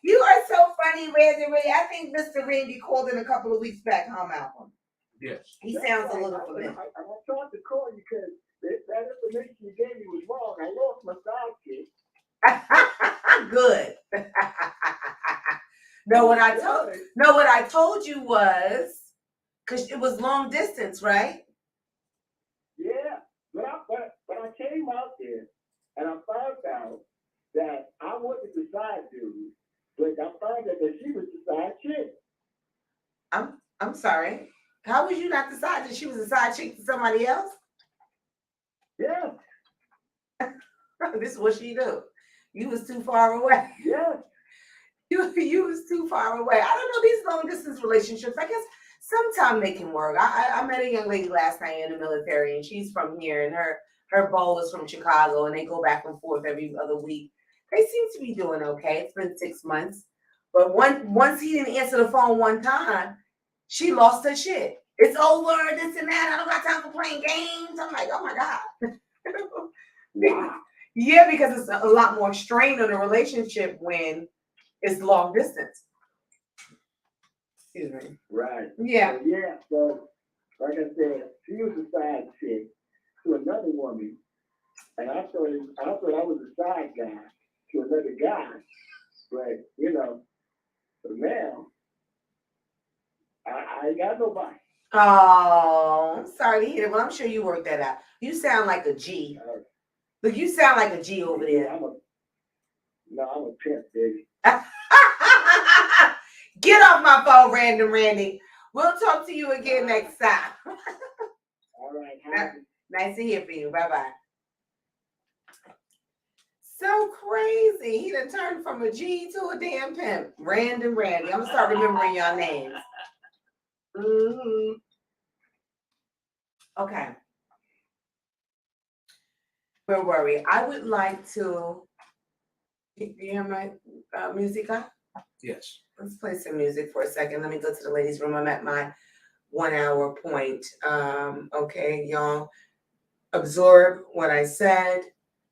A: You are so funny, Randy. I think Mr. Randy called in a couple of weeks back, huh, Malcolm?
B: Yes.
A: He sounds a little familiar.
G: I tried to call you because that information you gave me was wrong. I lost my sidekick.
A: Good. No, what I told you was, because it was long distance, right?
G: Yeah, but I came out there and I found out that I wasn't the side dude, but I found out that she was the side chick.
A: I'm sorry. How was you not the side chick? She was a side chick to somebody else?
G: Yeah.
A: This is what she do. You was too far away.
G: Yeah.
A: You was too far away. I don't know, these long distance relationships, I guess sometimes they can work. I met a young lady last night in the military, and she's from here, and her beau is from Chicago, and they go back and forth every other week. They seem to be doing okay. It's been 6 months. But once he didn't answer the phone one time, she lost her shit. It's over, this and that. I don't got time for playing games. I'm like, oh my God. Yeah, because it's a lot more strain on a relationship when it's long distance. Excuse me.
G: Right.
A: Yeah.
G: So like I said, she was a side chick to another woman, and I thought I was a side guy to another guy, but but now I ain't got nobody.
A: Oh, I'm sorry to hear it, but I'm sure you worked that out. You sound like a G. Look, you sound like a G over there.
G: I'm a pimp, baby.
A: Get off my phone, Random Randy. We'll talk to you again next time.
G: All right.
A: Nice to hear from you. Bye-bye. So crazy. He done turned from a G to a damn pimp. Random Randy. I'm going to start remembering y'all names. Mm-hmm. Okay. Where were we? I would like to. Do you hear my music on?
B: Yes.
A: Let's play some music for a second. Let me go to the ladies' room. I'm at my 1 hour point. Okay, y'all. Absorb what I said.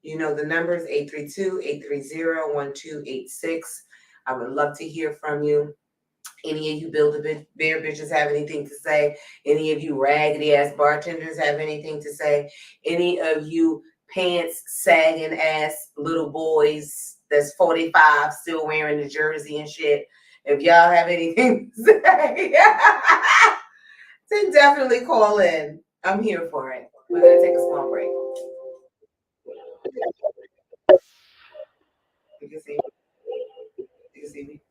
A: You know the numbers, 832-830-1286. I would love to hear from you. Any of you Build-A-Bear bitches have anything to say? Any of you raggedy ass bartenders have anything to say? Any of you pants sagging ass little boys that's 45 still wearing the jersey and shit? If y'all have anything to say, then definitely call in. I'm here for it. We're gonna take a small break. You can see me. You can see me.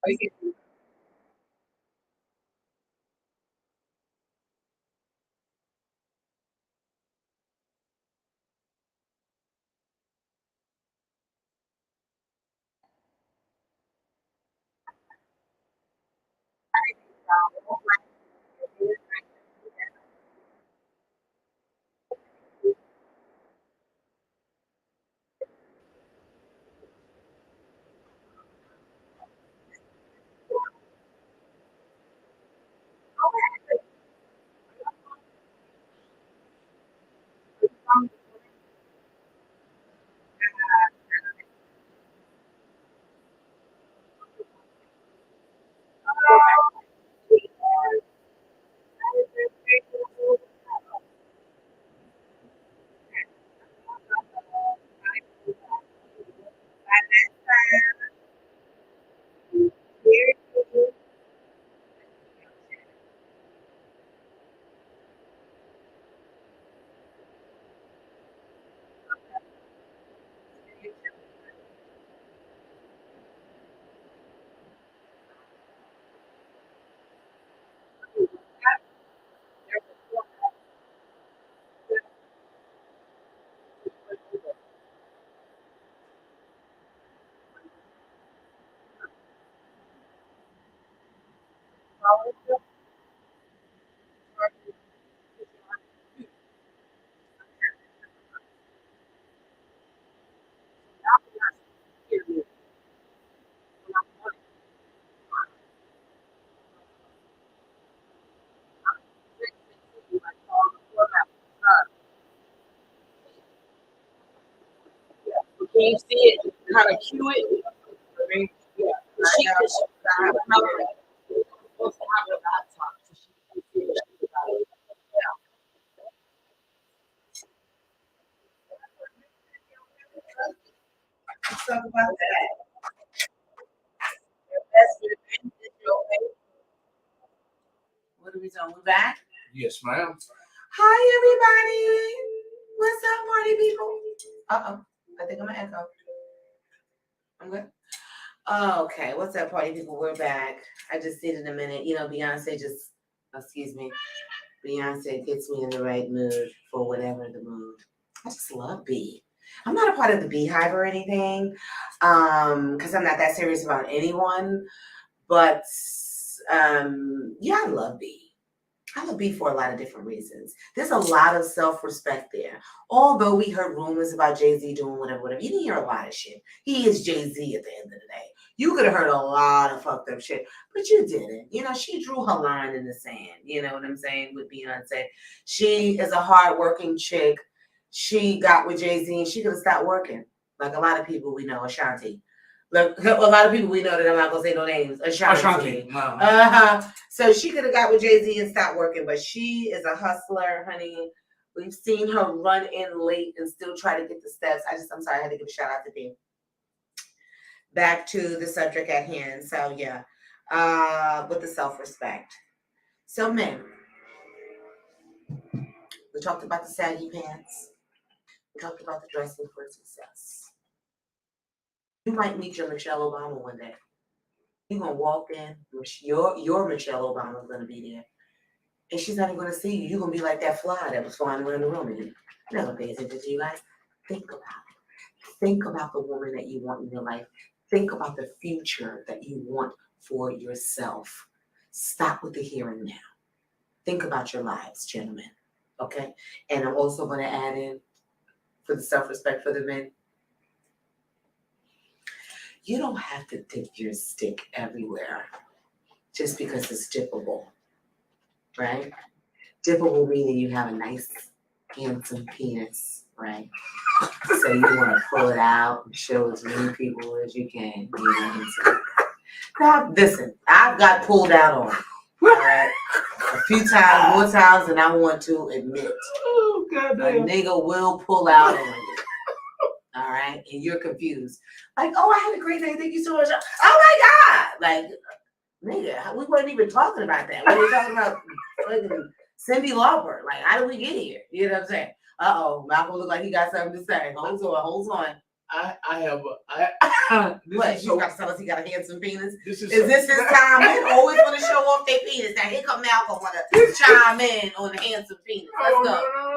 A: Can you see it? How to cue it? Yeah. She have a supposed to have a laptop. So she can see it. Let's talk about that. That's your What are we doing? We back?
B: Yes, ma'am.
A: Hi, everybody. What's up, party people? I think I'm gonna echo. I'm good. Okay, what's up, party people? We're back. I just did in a minute. You know, excuse me, Beyonce gets me in the right mood for whatever the mood. I just love B. I'm not a part of the Beehive or anything, because I'm not that serious about anyone. But yeah, I love B. I love B for a lot of different reasons. There's a lot of self-respect there. Although we heard rumors about Jay-Z doing whatever, you didn't hear a lot of shit. He is Jay-Z at the end of the day. You could have heard a lot of fucked up shit, but you didn't. You know, she drew her line in the sand. You know what I'm saying? With Beyonce. She is a hardworking chick. She got with Jay-Z and she could have stopped working. Like a lot of people we know, Ashanti. Look, a lot of people we know that I'm not gonna say no names. Ashanti.
B: No.
A: So she could have got with Jay-Z and stopped working, but she is a hustler, honey. We've seen her run in late and still try to get the steps. I'm sorry, I had to give a shout out to Dee. Back to the subject at hand. So yeah, with the self-respect. So men, we talked about the saggy pants. We talked about the dressing for success. You might meet your Michelle Obama one day. You're gonna walk in, your Michelle Obama is gonna be there. And she's not even gonna see you. You're gonna be like that fly that was flying around the room and you never pay attention to you guys. Think about it. Think about the woman that you want in your life. Think about the future that you want for yourself. Stop with the here and now. Think about your lives, gentlemen. Okay? And I'm also gonna add in for the self-respect for the men. You don't have to dip your stick everywhere just because it's dippable. Right? Dippable meaning you have a nice, handsome penis, right? So you want to pull it out and show as many people as you can. You know, now, listen, I've got pulled out on, all right? A few times, more times than I want to admit.
B: Oh, goddamn.
A: A nigga will pull out on you, all right? And you're confused. Like, oh, I had a great day. Thank you so much. Oh, my God. Like, nigga, we weren't even talking about that. We were talking about Cindy Lauper. Like, how did we get here? You know what I'm saying? Uh-oh, Malcolm look like he got something to say. Hold on.
B: I have this
A: What?
B: is
A: You
B: so,
A: got to tell us he got a handsome penis?
B: this is
A: Is this his time? Men always want to show off their penis. Now here come Malcolm want to chime in on the handsome penis. Let's
B: Oh,
A: go.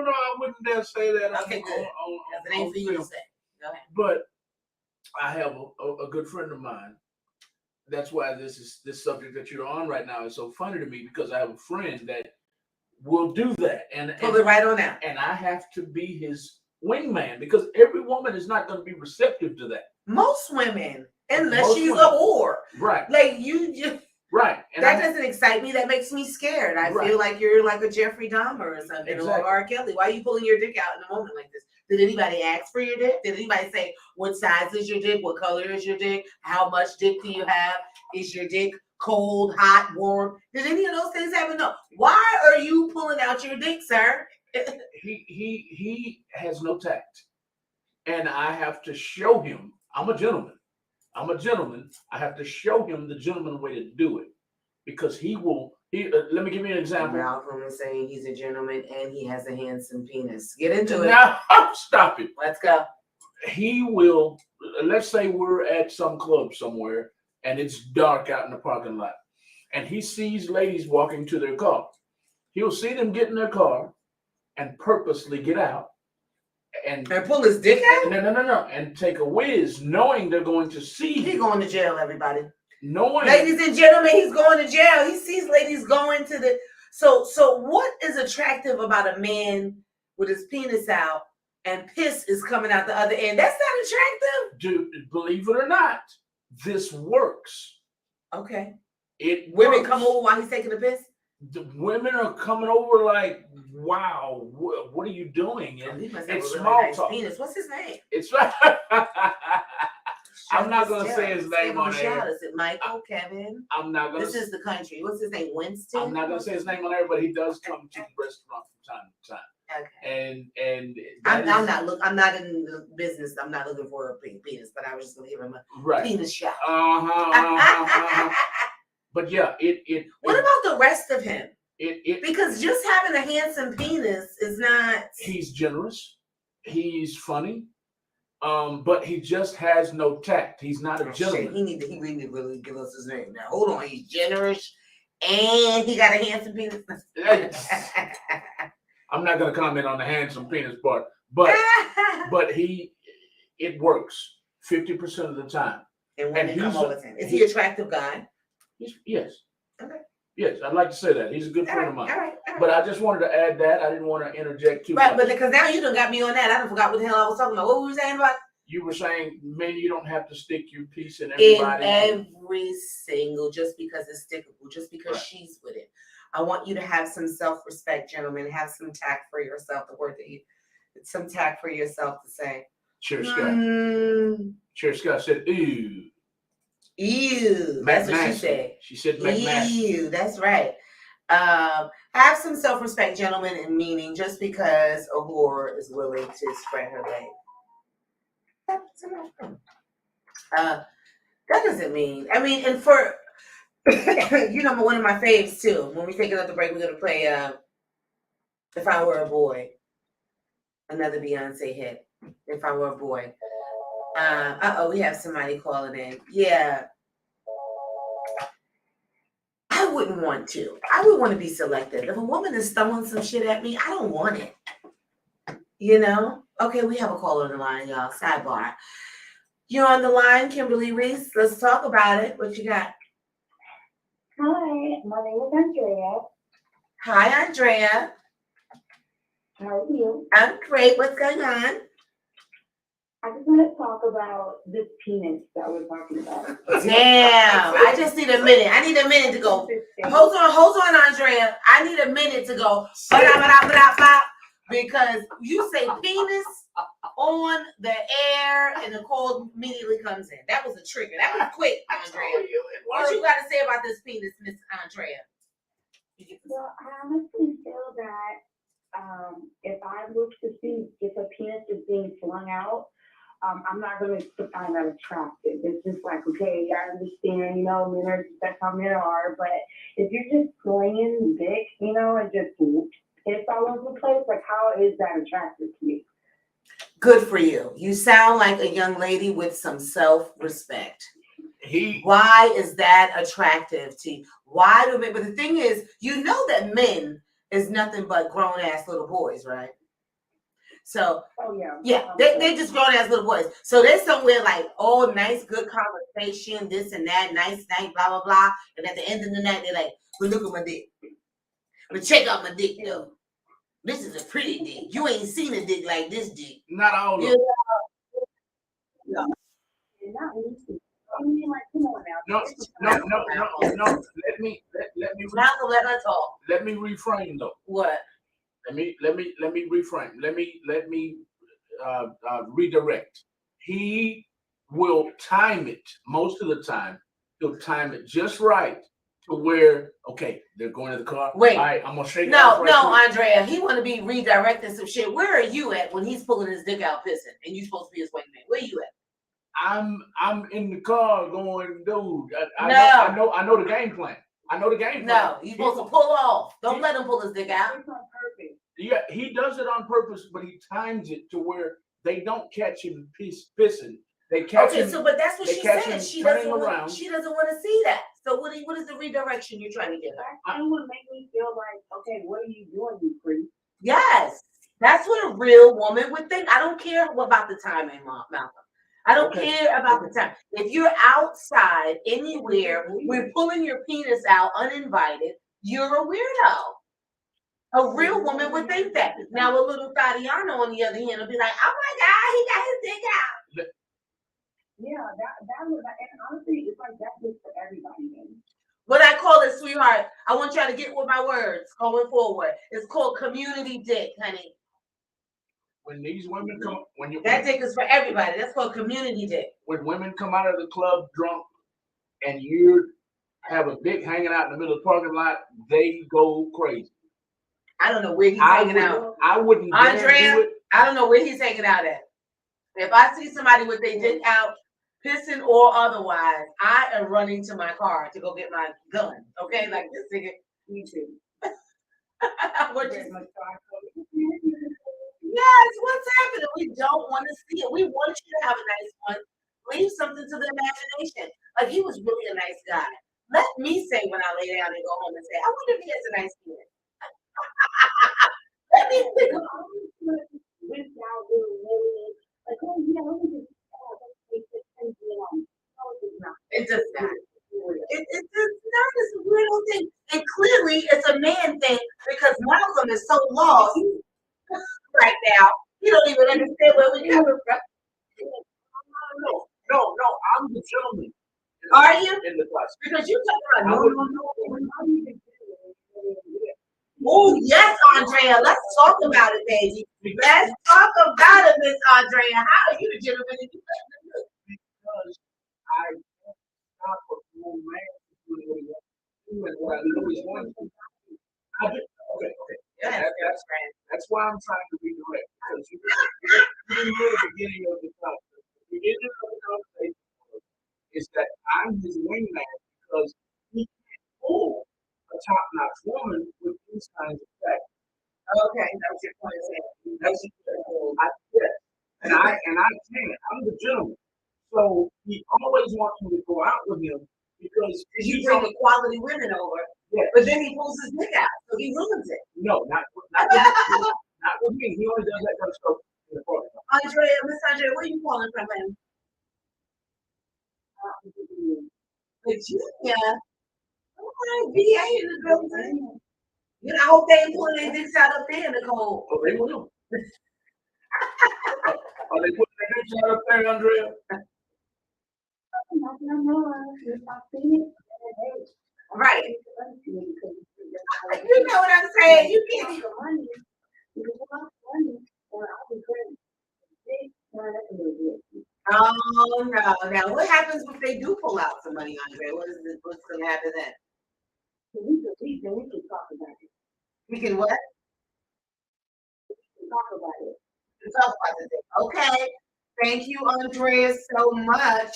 B: no, I wouldn't dare say that.
A: Okay, good. That's an ain't for you to
B: film.
A: say. Go ahead.
B: But I have a good friend of mine. That's why this subject that you're on right now is so funny to me, because I have a friend that will do that, and
A: Pull it right on out.
B: and I have to be his wingman, because every woman is not going to be receptive to that.
A: Most women, unless
B: Most
A: she's
B: women.
A: a whore.
B: Right.
A: Like you just.
B: Right. And
A: that doesn't excite me. That makes me scared. I
B: Right.
A: feel like you're like a Jeffrey Dahmer or something,
B: Exactly.
A: or R. Kelly. Why are you pulling your dick out in a moment like this? Did anybody ask for your dick? Did anybody say, what size is your dick? What color is your dick? How much dick do you have? Is your dick cold, hot, warm? Did any of those things happen? No. Why are you pulling out your dick, sir?
B: He has no tact, and I have to show him. I'm a gentleman. I have to show him the gentleman way to do it, because he will. Let me give you an example.
A: Malcolm is saying he's a gentleman and he has a handsome penis. Get into it.
B: Now, stop it.
A: Let's go.
B: He will. Let's say we're at some club somewhere, and it's dark out in the parking lot, and he sees ladies walking to their car. He'll see them get in their car and purposely get out and
A: pull his dick out?
B: No. And take a whiz, knowing they're going to see
A: He's
B: him.
A: going to jail, everybody.
B: Knowing.
A: Ladies and gentlemen, he's going to jail. He sees ladies going to the. So what is attractive about a man with his penis out and piss is coming out the other end? That's not attractive.
B: Dude, believe it or not, this works.
A: Okay.
B: Women
A: come over while he's taking a piss?
B: The women are coming over like, wow, what are you doing? And
A: he must have
B: it's
A: a really
B: small
A: nice
B: talk.
A: penis. What's his name?
B: It's I'm not going to say his name on air.
A: Is it Michael, Kevin?
B: I'm not going to.
A: This is the country. What's his name? Winston?
B: I'm not going to say his name on air, but he does come to the restaurant from time to time.
A: Okay.
B: And
A: I'm not in the business. I'm not looking for a penis, but I was just going to give him a penis shot.
B: But yeah,
A: what about the rest of him? Because just having a handsome penis is not.
B: He's generous. He's funny. But he just has no tact. He's not a gentleman.
A: He need to really give us his name now. Hold on, he's generous and he got a handsome penis.
B: I'm not going to comment on the handsome penis part, but it works 50% of the time.
A: And women come over to him. Is he an attractive guy?
B: Yes.
A: Okay.
B: Yes, I'd like to say that. He's a good friend of mine.
A: All right.
B: But I just wanted to add that. I didn't want to interject too much.
A: Right, but because now you done got me on that. I done forgot what the hell I was talking about. What were you saying about?
B: You were saying, man, you don't have to stick your piece in everybody.
A: In every single, just because it's stickable, just because she's with it. I want you to have some self-respect, gentlemen. Have some tact for yourself. The word that some tact for yourself to say.
B: Cheers, Scott. Cheers, Scott said, ew.
A: Ew. That's what she said.
B: She said, McNasty.
A: Ew. That's right. Have some self-respect, gentlemen, and meaning just because a whore is willing to spread her leg. That doesn't mean. I mean, and for one of my faves too. When we take another break, we're gonna play "If I Were a Boy," another Beyonce hit. If I Were a Boy. We have somebody calling in. Yeah. I wouldn't want to. I would want to be selective. If a woman is throwing some shit at me, I don't want it. You know? Okay, we have a caller on the line, y'all. Sidebar. You're on the line, Kimberly Riese. Let's talk about it. What you got?
F: Hi, my name is Andrea.
A: Hi, Andrea.
F: How are you?
A: I'm great. What's going on?
F: I just want to talk about this penis that we're talking about.
A: Damn. I just need a minute. I need a minute to go. Hold on, Andrea. I need a minute to go. Because you say penis on the air and the call immediately comes in. That was a trigger. That was quick, Andrea. What you got to say about this penis, Miss Andrea?
F: Well, I honestly feel that if I look to see if a penis is being flung out, I'm not going to find that attractive. It's just like, okay, I understand, that's how men are. But if you're just flinging dick, and just piss all over the place, like, how is that attractive to me?
A: Good for you. You sound like a young lady with some self-respect. Why is that attractive to you? Why do men? But the thing is, you know that men is nothing but grown ass little boys, right? So they just grown ass little boys. So they're somewhere like, oh, nice, good conversation, this and that, nice night, blah blah blah. And at the end of the night, they're like, but look at my dick. But check out my dick though. This is a pretty dick. You ain't seen a dick like this dick.
B: Not all of them.
A: No.
B: No. Let her talk. Let me reframe though.
A: What?
B: Let me reframe. Let me redirect. He will time it most of the time. He'll time it just right to where, okay, they're going to the car.
A: Wait.
B: All right, I'm gonna shake.
A: No, Andrea. He want to be redirecting some shit. Where are you at when he's pulling his dick out pissing and you supposed to be his wingman? Where you at?
B: I'm in the car going, dude. I know the game plan. I know the game plan.
A: No, you're supposed to pull off. Don't let him pull his dick out.
F: It's on purpose.
B: Yeah, he does it on purpose, but he times it to where they don't catch him pissing. They catch him.
A: Okay, so but that's what she said. She doesn't
B: around.
A: She doesn't want to see that. So what is the redirection you're trying to get?
F: I don't want to make me feel like, okay, what are you doing, you freak?
A: Yes, that's what a real woman would think. I don't care about the timing, Malcolm. I don't care about the time. If you're outside anywhere, we're pulling your penis out uninvited, you're a weirdo. A real woman would think that. Now, a little Tatiana, on the other hand, will be like, oh my God, he got his dick out.
F: Yeah, that was, and honestly, it's like that's just for everybody.
A: What I call it, sweetheart, I want y'all to get with my words going forward. It's called community dick, honey.
B: When these women come,
A: that dick is for everybody. That's called community dick.
B: When women come out of the club drunk and you have a dick hanging out in the middle of the parking lot, they go crazy.
A: I don't know where he's hanging out.
B: I wouldn't.
A: Andrea, I don't know where he's hanging out at. If I see somebody with their dick out, pissing or otherwise, I am running to my car to go get my gun. Okay, like this nigga. Me too. Yes, what's happening? We don't want to see it. We want you to have a nice one. Leave something to the imagination. Like, he was really a nice guy. Let me say when I lay down and go home and say, I wonder if he has a nice kid. Let me think about it. Does not. It does not. It's a weirdo thing. And clearly it's a man thing because Malcolm is so lost right now. He don't even understand where we're coming from.
B: No, I'm the gentleman.
A: Are you?
B: In the class.
A: Because you talking about no. Oh, yes, Andrea. Let's talk about it, baby. Let's talk about it, Miss Andrea. How are you the gentleman?
B: Because I stop a grown man doing what I know he's going to. Okay. Yeah, that's why I'm trying to be direct. Because you didn't hear the beginning of the conversation. The beginning of the conversation is that I'm his wingman because he can't fool a top-notch woman with these kinds of facts.
A: Okay, that's your point.
B: Yes. And I can't. I'm the gentleman. So he always wants me to go out with him because
A: you bring the quality women over.
B: Yeah.
A: But then he pulls his dick out, so he ruins it.
B: No, not with me. He only does that kind of stuff in the party.
A: Miss Andrea, where are you calling from, him? Virginia. Okay, VA in the building. You know, I hope they ain't pulling their dicks out up there in the cold.
B: Oh, they will. Are they putting their dicks out up there, Andrea?
A: Right. You know what I'm saying? You can't even. Oh no! Now, what happens if they do pull out some money, Andre? What's going to happen then?
F: We can talk about it.
A: We can what?
F: Talk about it.
A: Talk about it. Okay. Thank you, Andrea, so much.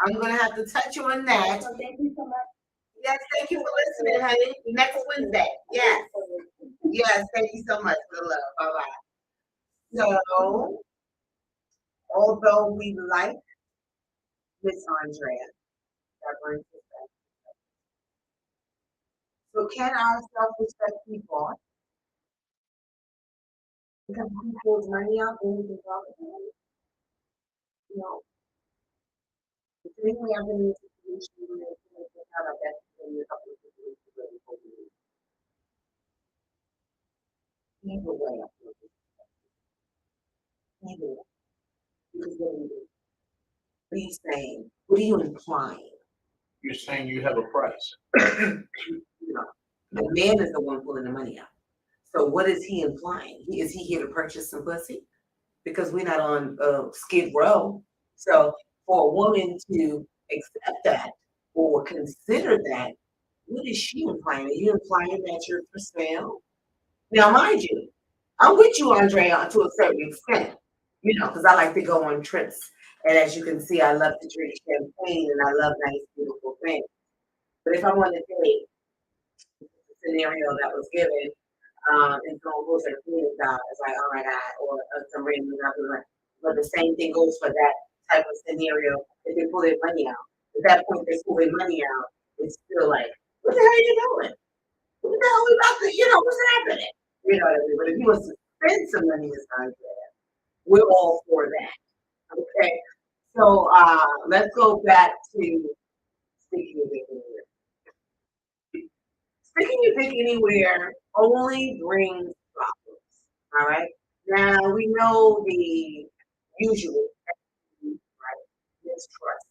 A: I'm going to have to touch on that.
F: So thank you so much.
A: Yes, thank you for listening, honey. Next Wednesday. Yes. Yes, thank you so much for the love. Bye-bye. So, although we like Miss Andrea, that brings us back. So can our self-respect people because he pulls money out and we can talk about it? No. The thing we have in this situation is to have a best in a couple of situations where we hold it. Either way, either way. Because what are you doing? What are you saying? What are you implying?
B: You're saying you have a price.
A: No. The man is the one pulling the money out. So what is he implying? Is he here to purchase some pussy? Because we're not on Skid Row. So for a woman to accept that or consider that, what is she implying? Are you implying that you're for sale? Now, mind you, I'm with you, Andrea, to a certain extent, because I like to go on trips. And as you can see, I love to drink champagne and I love nice, beautiful things. But if I want to date the scenario that was given, and someone goes and cleans out, it's like, oh my God, or some random number. But the same thing goes for that type of scenario. If they pull their money out, at that point they pull their money out, it's still like, what the hell are you doing? What the hell are we about to, what's happening? You know what I mean? But if he wants to spend some money this time, we're all for that. Okay. So let's go back to sticking your dick anywhere. Sticking your dick anywhere only brings problems. All right. Now we know the usual, right? Mistrust,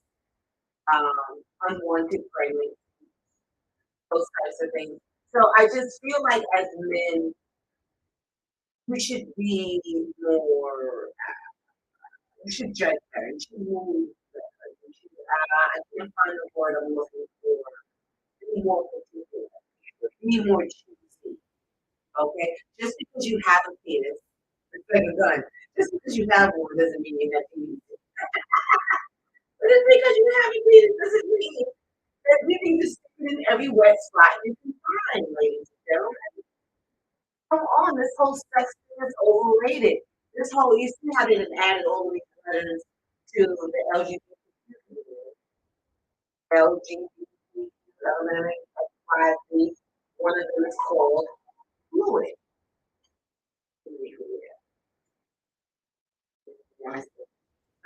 A: unwanted pregnancy, those types of things. So I just feel like as men, we should be more. We should judge better. We should move better. I can't find the word I'm looking for. Be more particular. Be more choosy. Okay? Just because you have a penis, it's like a gun. Just because you have one doesn't mean you have to use it. But just because you have a penis doesn't mean that you need to stick it in every wet spot you can find, ladies and gentlemen. Come on, this whole sex thing is overrated. This whole, you see how they done added all these letters to the LGBT community. LGBT, one of them is called fluid.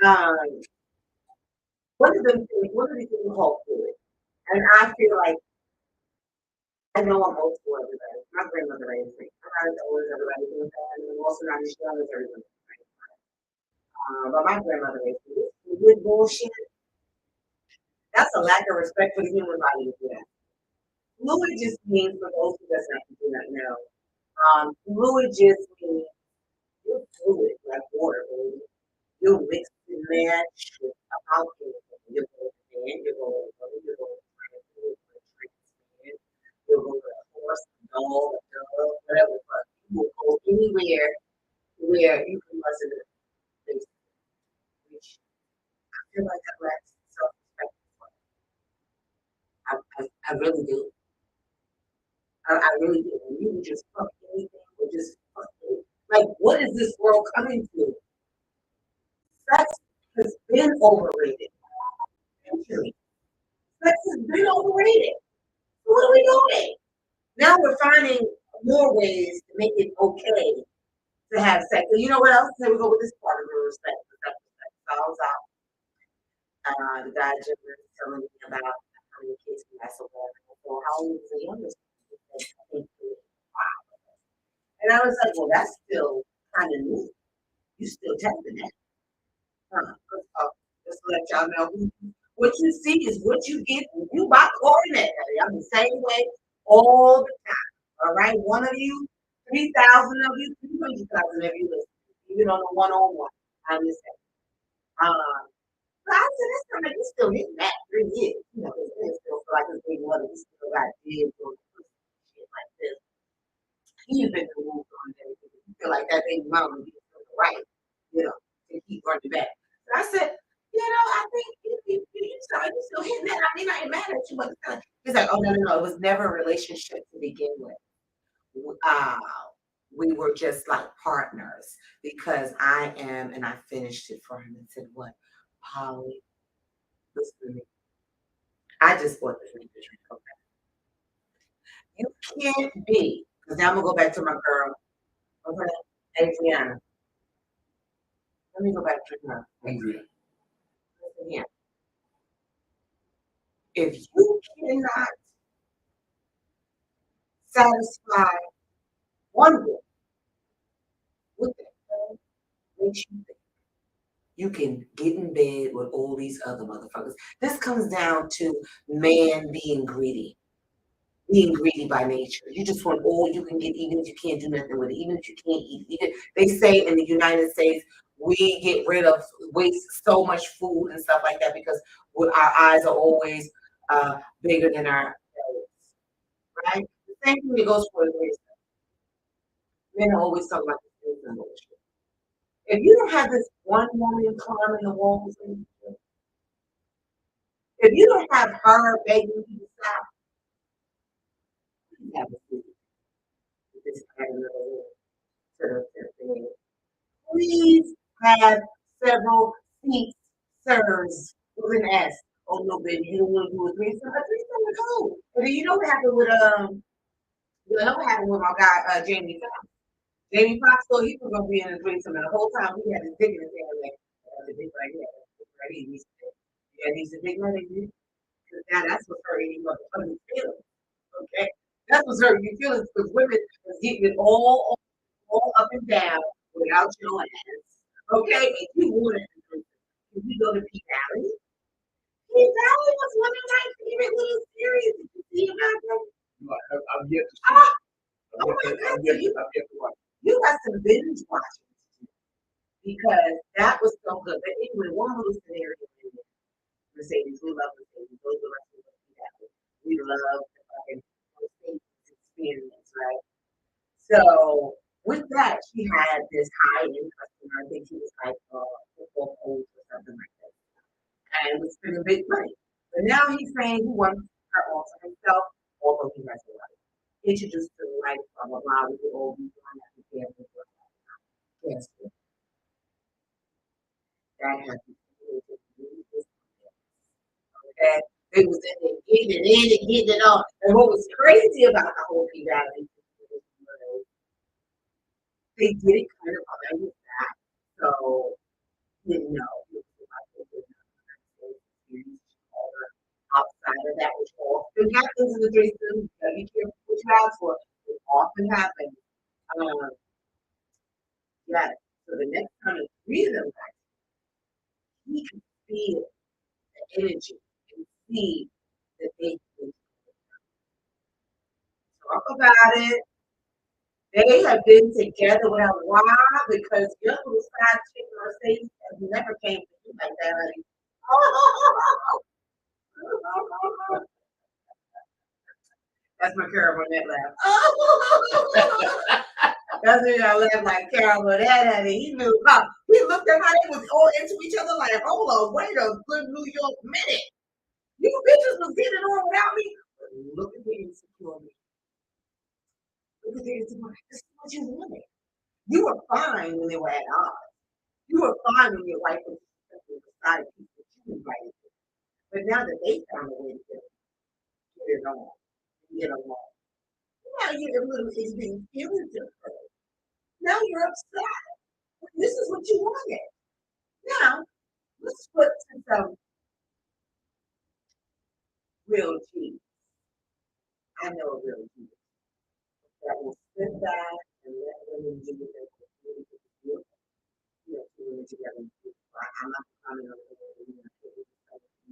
A: Um, one of these things called fluid. And I feel like I know I'm old school everybody. My grandmother raised me. I'm not as old as everybody thinks and I'm also not as young as everybody. But my grandmother raised me. This fluid bullshit, that's a lack of respect for the human body to do that. Fluid just means, for those who do not know, fluid just means you're fluid, like water, baby. You mix and match with about anything. You go to man, you go to woman, you go to trans, you go to trans, you go to a horse, a dog, a dove, whatever. But you will go anywhere where you can listen to this. Which I feel like that lacks self-respect. I really do. I really do. When you just fuck anything or just fuck it. Like, what is this world coming to? Sex has been overrated. Actually, sex has been overrated. So what are we doing? Now we're finding more ways to make it okay to have sex. And you know what else? Here we go with this part of the respect. So I was out. The guy just was telling me about how many kids he has so far. So how old is the youngest? I think 5. And I was like, well, that's still kind of new. You still testing that. Just to let y'all know, what you see is what you get when you buy coordinate. I'm the same way all the time. All right, one of you, 3,000 of you, 300,000 of you listen, even on the one-on-one. I'm the same. But I said, this time you still hitting that 3 years. It's still feel like it's big mother. You still got kids or shit like this. He's been removed on everything. You feel like that baby mama is right, to keep running back. So I said, I think you still hitting that. I mean, I ain't mad at you, but he's like, oh no, it was never a relationship to begin with. we were just like partners because I am, and I finished it for him and said, "What, Polly? Listen to me. I just bought this drink. Okay? You can't be, because now I'm gonna go back to my girl. Okay, Adriana. Let me go back to her.
B: Andrea.
A: Listen here. If you cannot satisfy one woman, what the hell makes you think you can get in bed with all these other motherfuckers? This comes down to man being greedy by nature. You just want all you can get, even if you can't do nothing with it, even if you can't eat it. They say in the United States, we get rid of waste so much food and stuff like that because our eyes are always bigger than our bellies, right? The same thing that goes for the waste. Men are always talking about this things and bullshit. If you don't have this one woman climbing the walls, if you don't have her begging you to stop, you have a food. Just add another word to the thing. Please have several seats, sirs, with an S. Oh no, baby, you don't want to do a threesome. A threesome is cool. But then you know what happened with you know what happened with my guy Jamie Foxx. Jamie Foxx thought he was gonna be in a threesome, and the whole time he had his dick in his hand, like the dick right here, right here. Yeah, he's a big right here. Now that's what's hurting you motherfucking feelings. Okay, that's what's hurting your feelings because women is getting it all up and down without your ass. Okay, if you want it, if you go to Pete Valley, Pete Valley was one of my favorite little series. Did you see about them?
B: I've yet to see.
A: Ah, oh my
B: I've
A: God!
B: yet to watch.
A: You got some binge watching because that was so good. But anyway, one little scenario in there. Mercedes, we love Mercedes. Those of us who love Pete Valley, we love the fucking Mercedes experience, right? So with that, she had this high-end customer. I think she was like football coach or something like that, and was spending big money. But now he's saying he wants her all to himself, although he has a wife. Introduced to the wife, blah blah blah. We could all be doing that together. Yes, that happened. Okay, they was in there getting it in and getting it on. And what was crazy about the whole P Valley, they did it kind of behind his back. So didn't know. Outside of that, which often happens in the threesome, you can't put your house for it often happens. Um, yes. So the next time the three of them got he could feel the energy and see that they can talk about it. They have been together without why because your little side chick Mercedes has never came to you like that, honey. That's my Carol Burnett laugh. That's when I laugh like Carol Burnett, honey. He knew. Huh? He looked at how they was all into each other like, hold on, wait a good New York minute. You bitches was getting it on without me. Look at the insecurity. Look at the insecurity. This is what you wanted. You were fine when they were at odds. You were fine when your wife was beside people that you invited to. But now that they found a way to get it on, get along. Now you're a little is being feelings of her. Now you're upset. This is what you wanted. Now, let's put some real cheese. I know a real cheese that will sit back and let women do what they really do. You know, two women together. I'm not commenting on the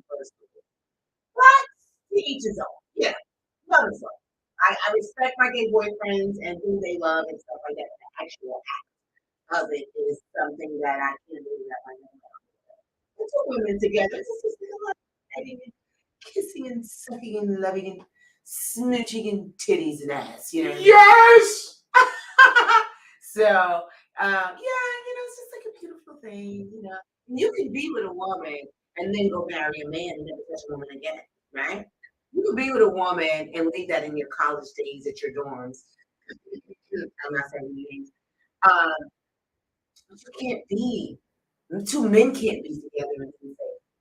A: first. But to each his own. Yeah, love is love. I respect my gay boyfriends and who they love and stuff like that. The actual act of it is something that I can't really wrap my head around. The two women together, just like kissing and sucking and loving and smooching and titties and ass, you know.
B: Yes.
A: So, yeah, it's just like a beautiful thing, You can be with a woman and then go marry a man and never touch a woman again, right? You can be with a woman and leave that in your college days at your dorms. I'm not saying names. But you can't be. Two men can't be together and say,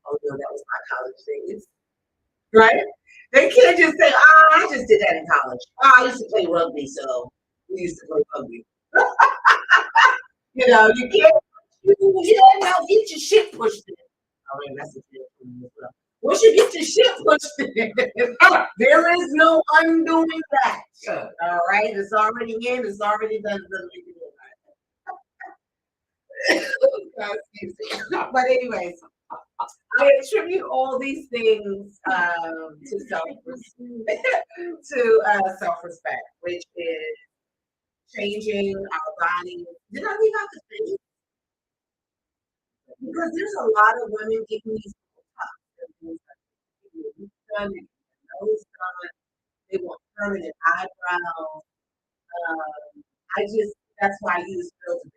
A: "Oh no, that was my college days." Right? They can't just say, I just did that in college. I used to play rugby, so we used to play rugby." You can't. Now get your shit pushed in. Oh, wait, that's a shit for me as well. Once you get your shit pushed in, there is no undoing that. All right, it's already in. It's already done. Excuse me. But anyways, I attribute all these things to self-respect, which is changing our body. Did I leave out the face? Because there's a lot of women getting these done, nose done. They want permanent eyebrows. That's why I use filter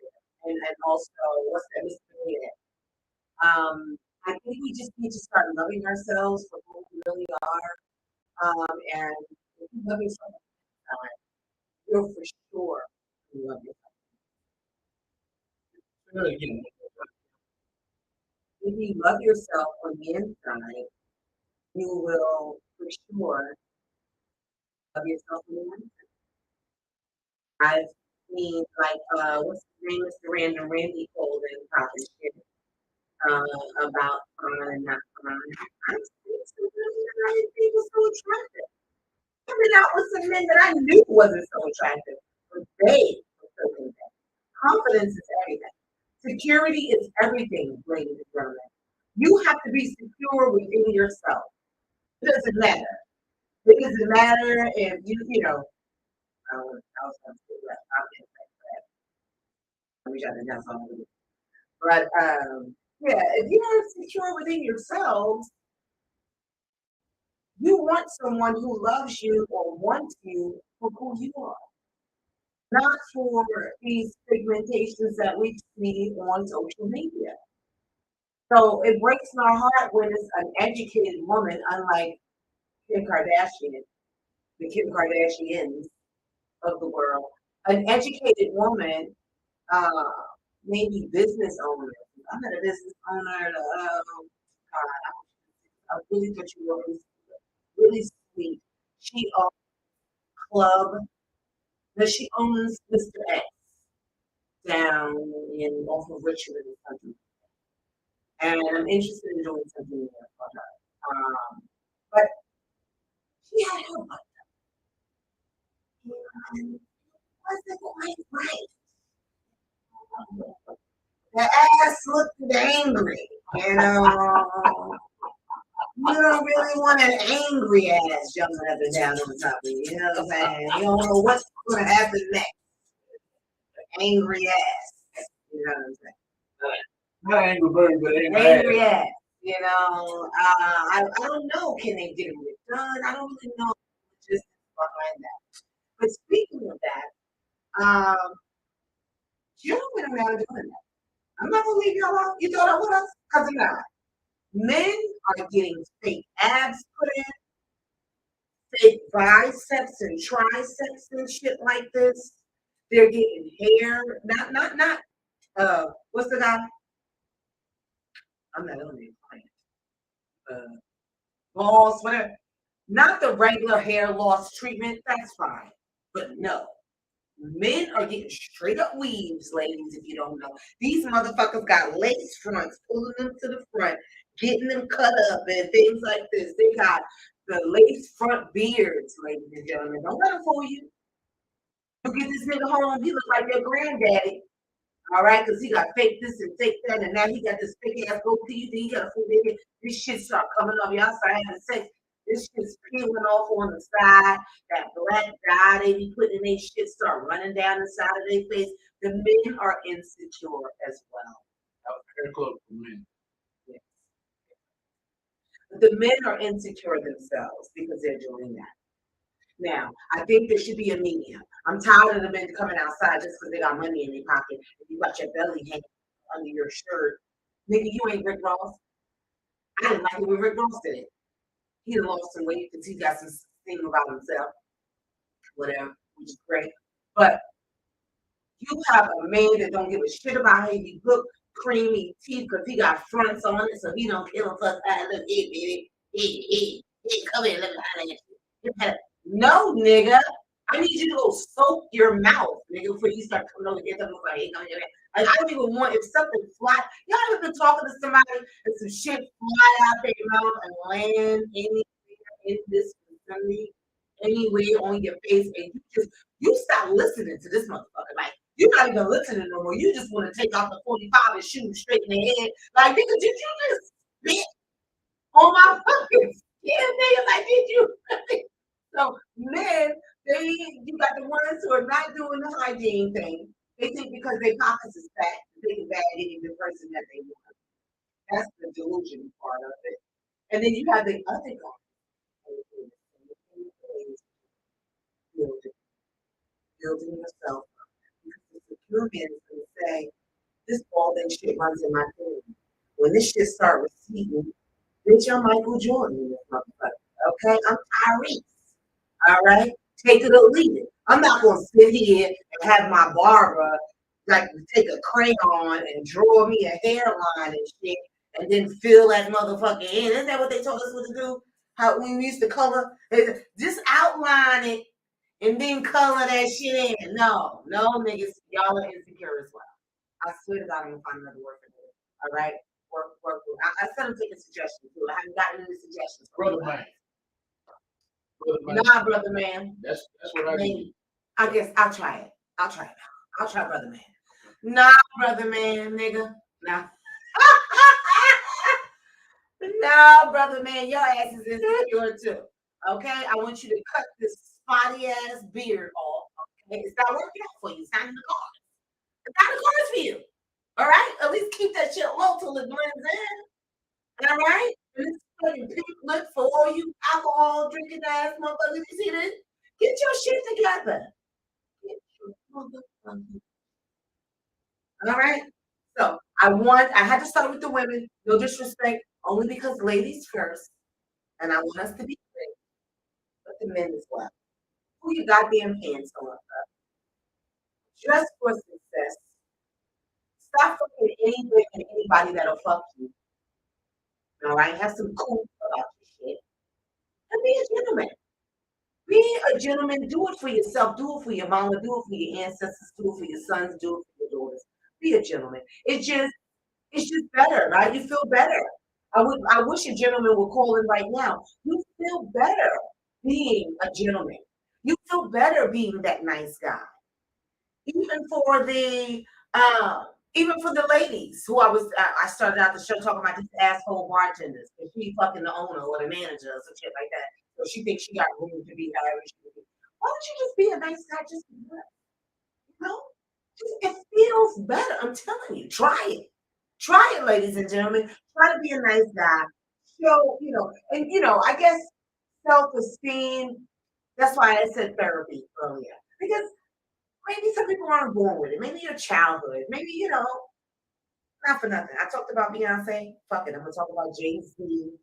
A: and also what's that, Mr. Red. I think we just need to start loving ourselves for who we really are. And if you love yourself, you'll for sure love yourself.
B: Really, you know,
A: If you love yourself on the inside, you will for sure love yourself on the inside. I've seen what's his name, Mr. Random Randy Colden talking shit about fun and not fun. I've seen some women that I didn't think was so attractive. I've been out with some men that I knew wasn't so attractive, but they were so content. Confidence is everything. Security is everything, ladies and gentlemen. You have to be secure within yourself. It doesn't matter. It doesn't matter if I was going to say that. I'll get back to that. I wish I didn't have something to do. But yeah, if you're secure within yourselves, you want someone who loves you or wants you for who you are, not for these pigmentations that we see on social media. So it breaks my heart when it's an educated woman, unlike Kim Kardashian, the Kim Kardashians of the world, an educated woman, uh, maybe business owner. I had a business owner. I really thought you were really sweet. She owns a club. That she owns Mr. X down in off of Richmond or something. And I'm interested in doing something there for her. But she had her butt done. Wasn't quite right. The ass looked angry, you know. You don't really want an angry ass jumping up and down on top of you, you know what I'm saying? You don't know what's going to happen next. Angry ass, you know what I'm saying?
B: not angry bird, but
A: Angry ass, you know. I don't know, can they get it done? I don't really know the logistics behind that. But speaking of that, you went around doing that. I'm not gonna leave y'all out. You thought I was? Because I'm not. Men are getting fake abs put in, fake biceps and triceps and shit like this. They're getting hair, not what's the guy? I'm not on the client. Balls, whatever. Not the regular hair loss treatment, that's fine. But no. Men are getting straight up weaves, ladies, if you don't know. These motherfuckers got lace fronts, pulling them to the front, getting them cut up and things like this. They got the lace front beards, ladies and gentlemen. Don't let them fool you. You get this nigga home, he look like your granddaddy. All right, because he got fake this and fake that, and now he got this fake ass goatee. Then he got a full baby. This shit start coming off. Y'all start having sex. This shit's peeling off on the side. That black dye they be putting in their shit start running down the side of their face. The men are insecure as well.
B: Hair club for men.
A: Yes. The men are insecure themselves because they're doing that. Now, I think there should be a medium. I'm tired of the men coming outside just because they got money in their pocket. If you got your belly hanging under your shirt, nigga, you ain't Rick Ross. I didn't like it when Rick Ross did it. He lost some weight because he got some thing about himself, whatever, which is great. But You have a man that don't give a shit about how you look, creamy teeth, because he got fronts on it, so he don't give a fuck how I look. Hey, baby. Hey, come here, let me holler at you. No, nigga. I need you to go soak your mouth, nigga, before you start coming over here. Like, hey, come here. Like, I don't even want, if something fly, y'all ever been talking to somebody and some shit fly out their mouth and land anywhere in this vicinity, anywhere on your face, and you stop listening to this motherfucker. Like, you're not even listening no more. You just want to take off the 45 and shoot him straight in the head. Like, nigga, did you just spit on my fucking skin, nigga? Like, did you? So, men, you got the ones who are not doing the hygiene thing. They think because their pockets is fat, they can bag any the person that they want. That's the delusion part of it. And then you have the other guy. Building yourself up. Because the secure man is going to say, this all that shit runs in my family. When this shit start receding, bitch, I'm Michael Jordan in this motherfucker. Okay? I'm Tyrese. All right? Take it or leave it. I'm not going to sit here and have my barber like take a crayon and draw me a hairline and shit and then fill that motherfucker in. Isn't that what they told us what to do? How we used to color? Just outline it and then color that shit in. No, niggas, y'all are insecure as well. I swear to God, I'm gonna find another word for it. All right, work. I said I'm taking suggestions too. I haven't gotten any suggestions.
B: Brother man.
A: Nah, brother man.
B: That's what I mean.
A: I guess I'll try it. I'll try brother man. Nah, brother man, nigga. Nah. No, brother man, your ass is insecure too. Okay, I want you to cut this spotty ass beard off. Okay, it's not working out for you. It's not in the cards. It's not in the cards for you. All right, at least keep that shit low till it blends in. All right, and it's fucking pink lip for all you alcohol drinking ass motherfuckers. You see this? Get your shit together. Get your motherfucking. All right. So I had to start with the women, no disrespect, only because ladies first, and I want us to be great, but the men as well. Who you goddamn hands on? Dress for success. Stop fucking anybody that'll fuck you. All right, have some cool about your shit, and be a gentleman. Be a gentleman. Do it for yourself. Do it for your mama. Do it for your ancestors. Do it for your sons. Do it for your daughters. Be a gentleman. It's just better, right? You feel better. I wish a gentleman would call in right now. You feel better being a gentleman. You feel better being that nice guy. Even for the ladies who I started out the show talking about these asshole bartenders. If she fucking the owner or the manager or some shit like that. So she thinks she got room to be however she can be. Why don't you just be a nice guy just because? You know? It feels better. I'm telling you. Try it. Try it, ladies and gentlemen. Try to be a nice guy. Show, I guess self-esteem. That's why I said therapy earlier. Because maybe some people aren't born with it. Maybe your childhood. Maybe, not for nothing. I talked about Beyonce. Fuck it. I'm gonna talk about Jay-Z,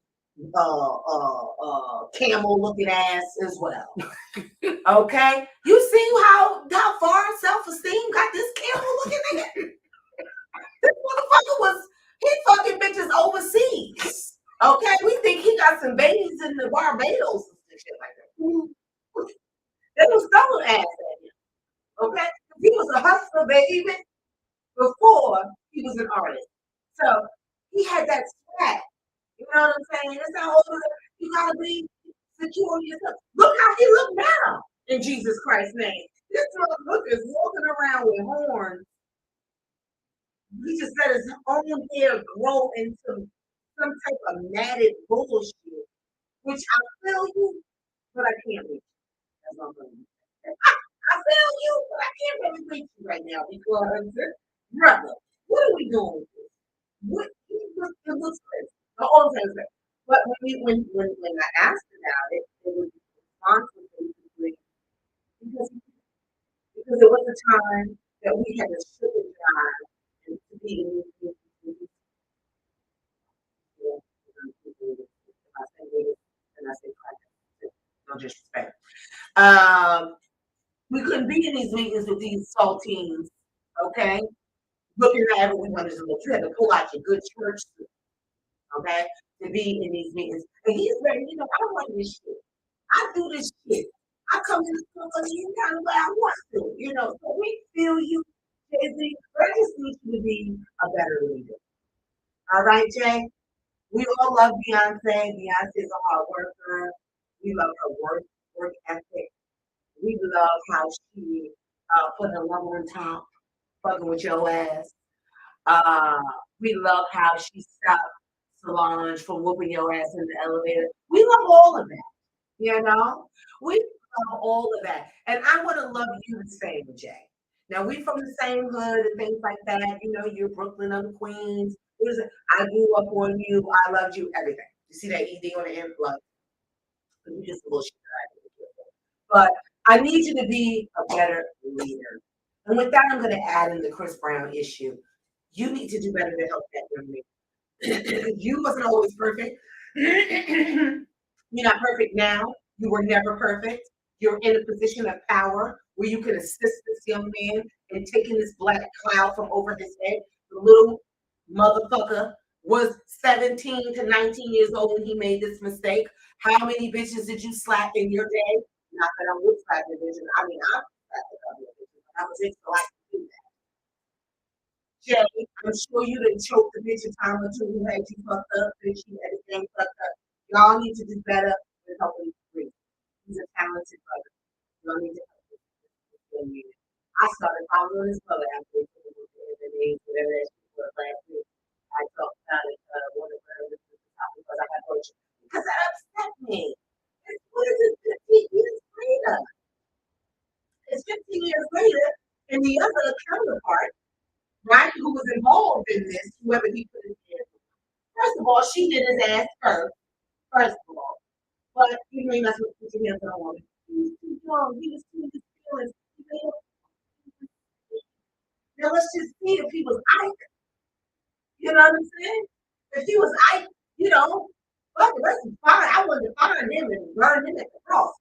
A: camel looking ass as well. Okay? You see how far self-esteem got this camel looking nigga? This motherfucker he fucking bitches overseas. Okay? We think he got some babies in the Barbados and shit like that. They was throwing ass at him. Okay? He was a hustler, baby, before he was an artist. So he had that swag. You know what I'm saying? That's how you gotta be secure in yourself. Look how he look now in Jesus Christ's name. This motherfucker is walking around with horns. He just let his own hair grow into some type of matted bullshit, which I feel you, but I can't reach. That's what I'm saying. I feel you, but I can't really reach you right now because, brother, what are we doing with this? It looks crazy. The whole time. But when I asked about it, it was responsible basically because it was a time that we had to sugar drive and to be in these and I say no disrespect. We couldn't be in these meetings with these saltines okay? Looking at everyone we wanted to look. You had to pull out your good church suit, okay, to be in these meetings. And he's ready, you know, I run this shit. I do this shit. I come in the company kind of way I want to, you know. So we feel you, Jay-Z. I just need you to be a better leader. All right, Jay? We all love Beyonce. Beyonce is a hard worker. We love her work ethic. We love how she put her love on top, fucking with your ass. Uh, we love how she stopped Solange from whooping your ass in the elevator. We love all of that, you know? We love all of that. And I want to love you the same, Jay. Now, we from the same hood and things like that. You know, you're Brooklyn, I'm Queens. I grew up on you. I loved you, everything. You see that ED on the end? Love. You just bullshit. But I need you to be a better leader. And with that, I'm going to add in the Chris Brown issue. You need to do better to help that young man. You wasn't always perfect. You're not perfect now. You were never perfect. You're in a position of power where you can assist this young man in taking this black cloud from over his head. The little motherfucker was 17 to 19 years old when he made this mistake. How many bitches did you slap in your day? Not that I'm with slapping bitches. I mean, I've slapped a couple of bitches. I was just like to do that. Jay, I'm sure you didn't choke the bitch a time or two who had you fucked up, bitch. You had everything fucked up. Y'all need to do better than helping free. He's a talented brother. Y'all need to help him. I started following his brother after he put him in the name, whatever that shit was last week. I talked about it, one of the because I got coached. Because that upset me. What is it 15 years later? It's 15 years later, and the other counterpart, right, who was involved in this, whoever he put his hands on. First of all, she did his ass first of all. But you know, you're not supposed to put your hands on a woman. He was too young, he was too his feelings. Now let's just see if he was Ike. You know what I'm saying? If he was Ike, you know, well, the rest is fine. I wanted to find him and burn him at the cross.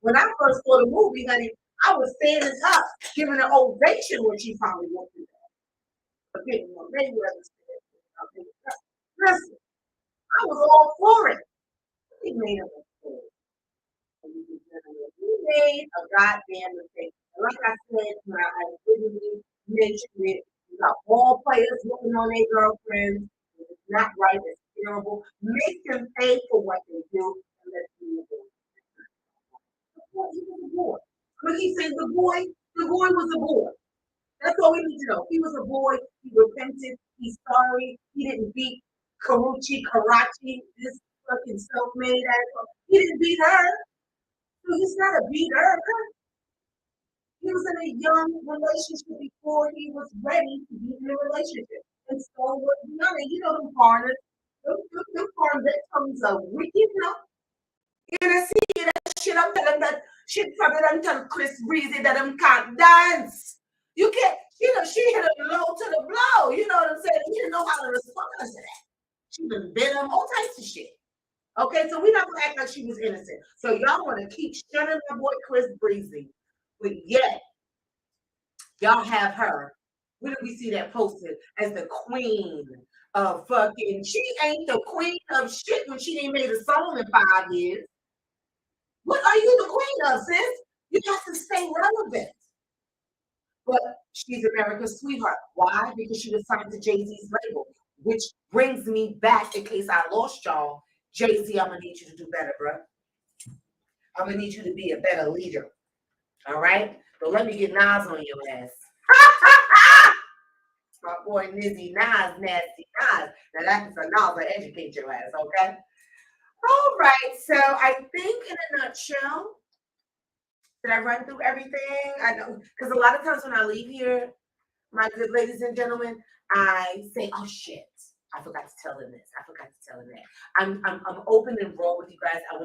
A: When I first saw the movie, honey, I was standing up, giving an ovation when she finally walked through that. Okay, well, maybe listen, I was all for it. He made a mistake. He made a goddamn mistake. And like I said, when I originally mentioned it, you got all players looking on their girlfriends. It's not right. It's terrible. Make them pay for what they do and let's move on. He was a boy. Look, he said the boy was a boy. That's all we need to know. He was a boy. He repented. He's sorry. He didn't beat Karachi, this fucking self-made asshole. He didn't beat her. So he's not a beater. He was in a young relationship before he was ready to be in a relationship. And so was Rihanna. You know them foreigners. Them foreigners that comes a wicked, you know. You know, see that shit. I'm telling that shit probably done tell Chris Riese that them can't dance. You can't, you know, she hit a low to the blow. You know what I'm saying? He didn't know how to respond to that. She done bit him, all types of shit. Okay, so we're not gonna act like she was innocent. So y'all want to keep shunning my boy Chris Breezy, but yet y'all have her. Where did we see that posted as the queen of fucking? She ain't the queen of shit when she ain't made a song in 5 years. What are you the queen of, sis? You have to stay relevant. But she's America's sweetheart. Why? Because she was signed to Jay-Z's label, which brings me back in case I lost y'all. Jay-Z, I'm gonna need you to do better, bro. I'm gonna need you to be a better leader. All right? Don't let me get Nas on your ass. My boy Nizzy Nas, Nasty Nas. Now that's a Nas to educate your ass, okay? All right, so I think in a nutshell, did I run through everything? I know, because a lot of times when I leave here, my good ladies and gentlemen, I say, oh shit. I forgot to tell him this. I forgot to tell him that. I'm open and raw with you guys. I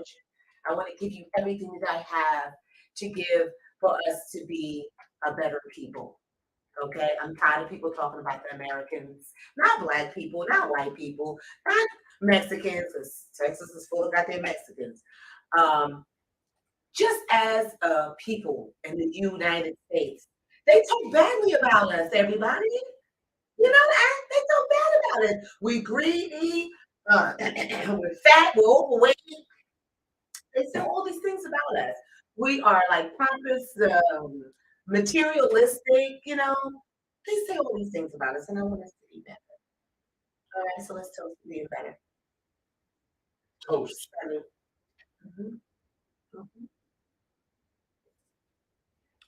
A: want to give you everything that I have to give for us to be a better people. Okay, I'm tired of people talking about the Americans, not black people, not white people, not Mexicans, because Texas is full of goddamn Mexicans. Just as people in the United States, They talk badly about us, everybody. You know that? They talk bad about us. We greedy, we're fat, we're overweight. They say all these things about us. We are like pompous, materialistic, you know. They say all these things about us, and I want us to be better. All right, so let's toast to being better.
B: Toast.
A: Mhm. Mhm.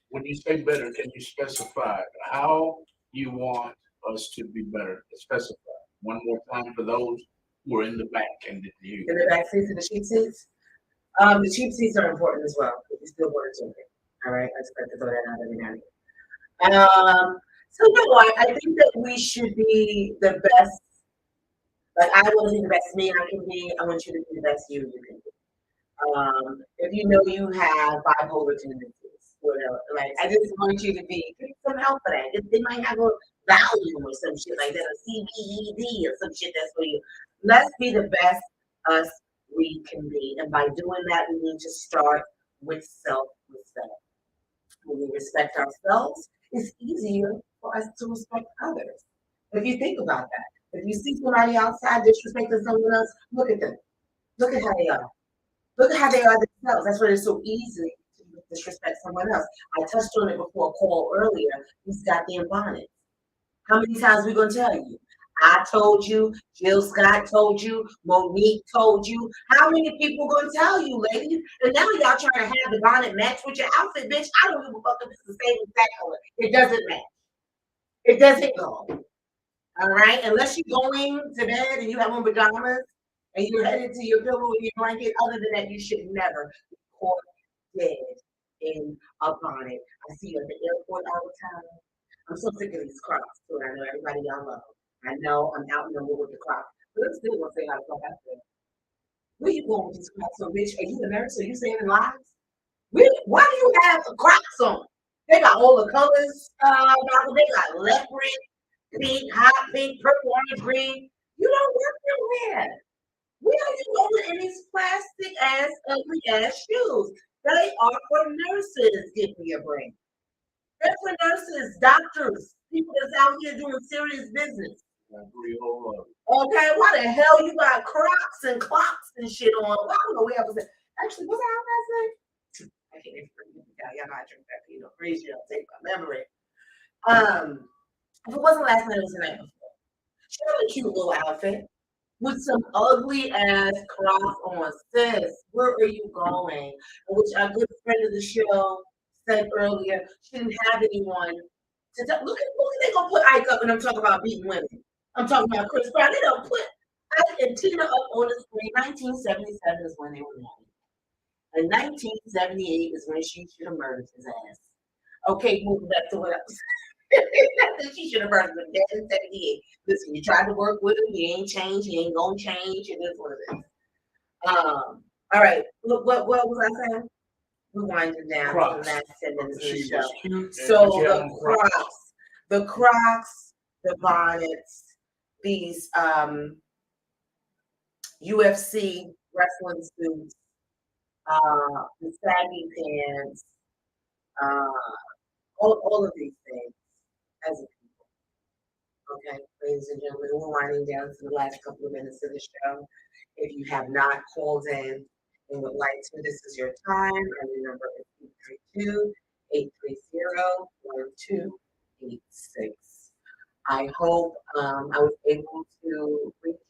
B: When you say better, can you specify how you want us to be better? Specify one more time for those who are in the back and didn't hear
A: In
B: you.
A: the back seats and the cheap seats. The cheap seats are important as well. If you still want to do it. All right, I expect to throw that out every now and then. So no, I think that we should be the best. Like I want to be the best me I can be. I want you to be the best you can be. If you know you have bipolar tendencies, whatever, like I just want you to be get some help for that. It might have a value or some shit like that, a CBED or some shit that's for you. Let's be the best us we can be, and by doing that, we need to start with self-respect. When we respect ourselves, it's easier for us to respect others. If you think about that, if you see somebody outside disrespecting someone else, look at them. Look at how they are. Look at how they are themselves. That's why it's so easy to disrespect someone else. I touched on it before a call earlier. These goddamn bonnets. How many times we gonna tell you? I told you, Jill Scott told you, Monique told you. How many people gonna tell you, ladies? And now y'all trying to have the bonnet match with your outfit, bitch. I don't give a fuck if it's the same exact color. It doesn't match. It doesn't go. All right, unless you're going to bed and you have on pajamas and you're headed to your pillow and your blanket. Other than that, you should never be caught dead in a bonnet. I see you at the airport all the time. I'm so sick of these Crocs too. I know everybody y'all love them. I know I'm outnumbered with the Crocs, but I'm still gonna say how the fuck I feel. Where you going with these Crocs on, bitch? Are you a nurse? Are you saving lives? Why do you have the Crocs on? They got all the colors. They got leopard, pink, hot pink, purple, orange, green. You don't work your hair. Where are you going in these plastic ass, ugly ass shoes? They are for nurses. Give me a break. They're for nurses, doctors, people that's out here doing serious business. Okay, why the hell you got Crocs and clocks and shit on? Well, I don't know where I was at. Actually, was I out last night? I can't even remember. Y'all know I drink that, you know, crazy. I'll take my memory. If it wasn't last night, it was the night before. She had a cute little outfit with some ugly ass Crocs on. Sis, where are you going? Which our good friend of the show said earlier, she didn't have anyone to tell. Look at they gonna put Ike up and I'm talking about beating women. I'm talking about Chris Brown. They don't put Ike and Tina up on the screen. 1977 is when they were married. And 1978 is when she should have murdered his ass. Okay, moving back to what else? She should have murdered him in 1978. Listen, you tried to work with him, he ain't changed, he ain't gonna change, it is what it is. All right, look, what was I saying? We're winding down for the last 10 minutes of the show. So the Crocs, the bonnets, these UFC wrestling suits, the saggy pants, all of these things as a people. Okay, ladies and gentlemen, we're winding down to the last couple of minutes of the show. If you have not called in and would like to, this is your time. And the number is 832-830-1286. I hope I was able to reach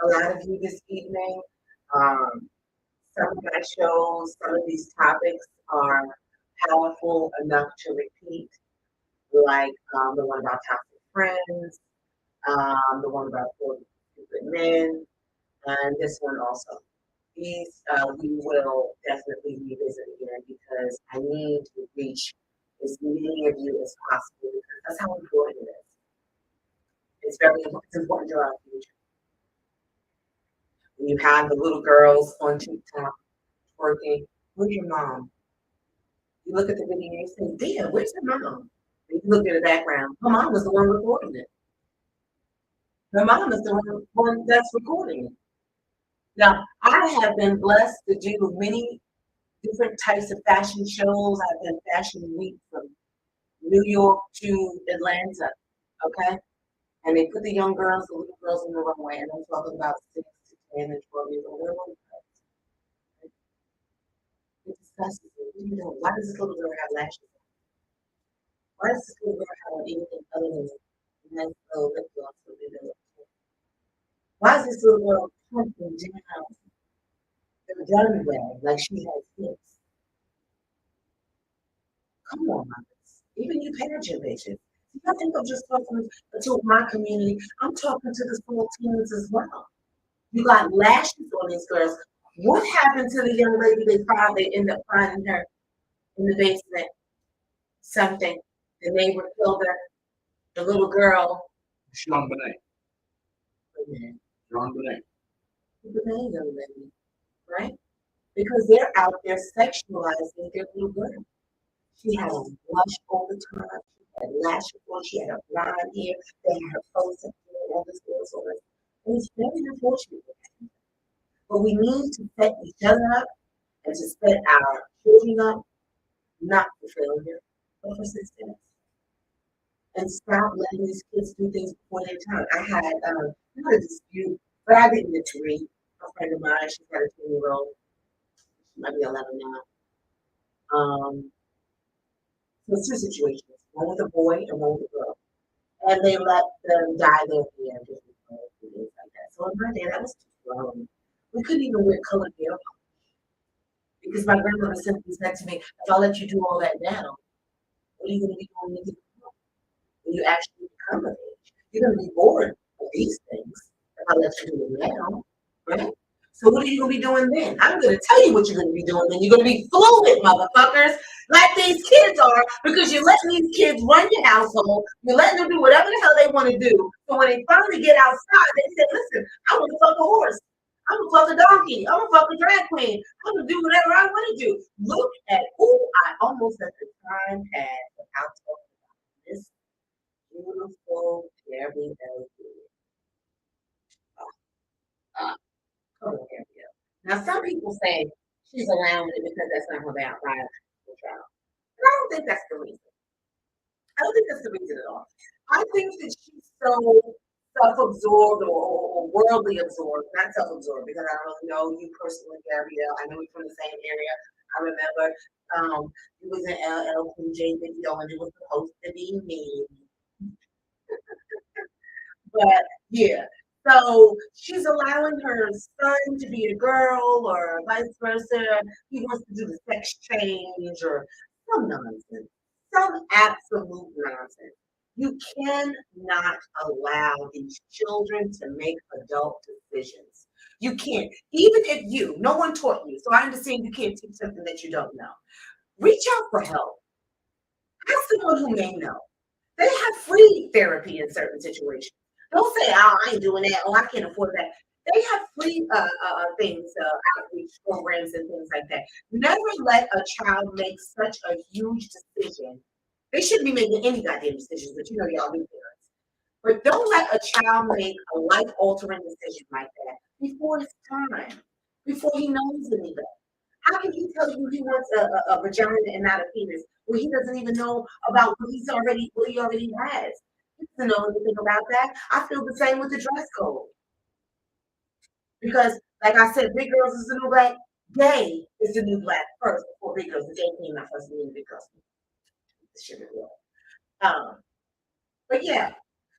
A: a lot of you this evening. Some of my shows, some of these topics are powerful enough to repeat, like the one about toxic friends, the one about stupid men, and this one also. These we will definitely revisit again because I need to reach as many of you as possible because that's how important it is. It's important to our future. When you have the little girls on TikTok working, where's your mom? You look at the video and you say, damn, where's your mom? And you look at the background, her mom was the one recording it. Her mom is the one that's recording it. Now, I have been blessed to do many different types of fashion shows. I've been Fashion Week from New York to Atlanta, okay? And they put the young girls, the little girls in the runway, and I'm talking about 6 to 10 and 12 years old. They're little girls. It disgusts me. What are you doing? Why does this little girl have lashes? Why does this little girl have anything other than nice little lip gloss with it? Why is this little girl pumping down the runway like she has hips? Come on, mothers. Even you pageant bitches. I think I'm just talking to my community. I'm talking to the small teens as well. You got lashes on these girls. What happened to the young lady they found? They end up finding her in the basement. Something. The neighbor killed her. The little girl.
B: Sean Benet.
A: Amen.
B: Sean Benet.
A: The young lady, right? Because they're out there sexualizing their little girl. She had a blush all the time. She had lashes on. She had a blonde hair. They had her clothes up there, all this, all this, all this. And it's very unfortunate. But we need to set each other up and to set our children up, not for failure, but for success. And stop letting these kids do things before their time. I had not a dispute, but I didn't agree. A friend of mine, she's got a 10-year-old. She might be 11 now. So it's two situations, one with a boy and one with a girl. And they let them dye their hair different colors and things like that. So in my day, that was too wrong. We couldn't even wear colored hair because my grandmother simply said to me, if I let you do all that now, what are you going to be doing when you actually become of age? You're going to be bored of these things if I let you do it now, right? So what are you going to be doing then? I'm going to tell you what you're going to be doing then. You're going to be fluid, motherfuckers, like these kids are, because you're letting these kids run your household. You're letting them do whatever the hell they want to do. So when they finally get outside, they say, listen, I want to fuck a horse. I'm going to fuck a donkey. I'm going to fuck a drag queen. I'm going to do whatever I want to do. Look at who I almost at the time had without talking about this beautiful Gary L. Come on, Gabrielle. Now, some people say she's allowing it because that's not her biological child. And I don't think that's the reason. I don't think that's the reason at all. I think that she's so self-absorbed or worldly absorbed, not self-absorbed, because I don't know you personally, Gabrielle. I know we're from the same area. I remember it was an LL Cool J video and it was supposed to be me. But yeah, so she's allowing her son to be a girl or vice versa. He wants to do the sex change or some nonsense, some absolute nonsense. You cannot allow these children to make adult decisions. You can't, even if no one taught you. So I understand you can't teach something that you don't know. Reach out for help. Ask someone who may know. They have free therapy in certain situations. Don't say, "Oh, I ain't doing that. Oh, I can't afford that." They have free things, outreach programs and things like that. Never let a child make such a huge decision. They shouldn't be making any goddamn decisions, but y'all do parents. But don't let a child make a life-altering decision like that before it's time, before he knows any better. How can he tell you he wants a vagina and not a penis when he doesn't even know about what he already has? He doesn't know anything about that. I feel the same with the dress code. Because, like I said, big girls is the new black. Gay is the new black first before big girls. The gay came out first and then the big girls. This shit is real. But yeah,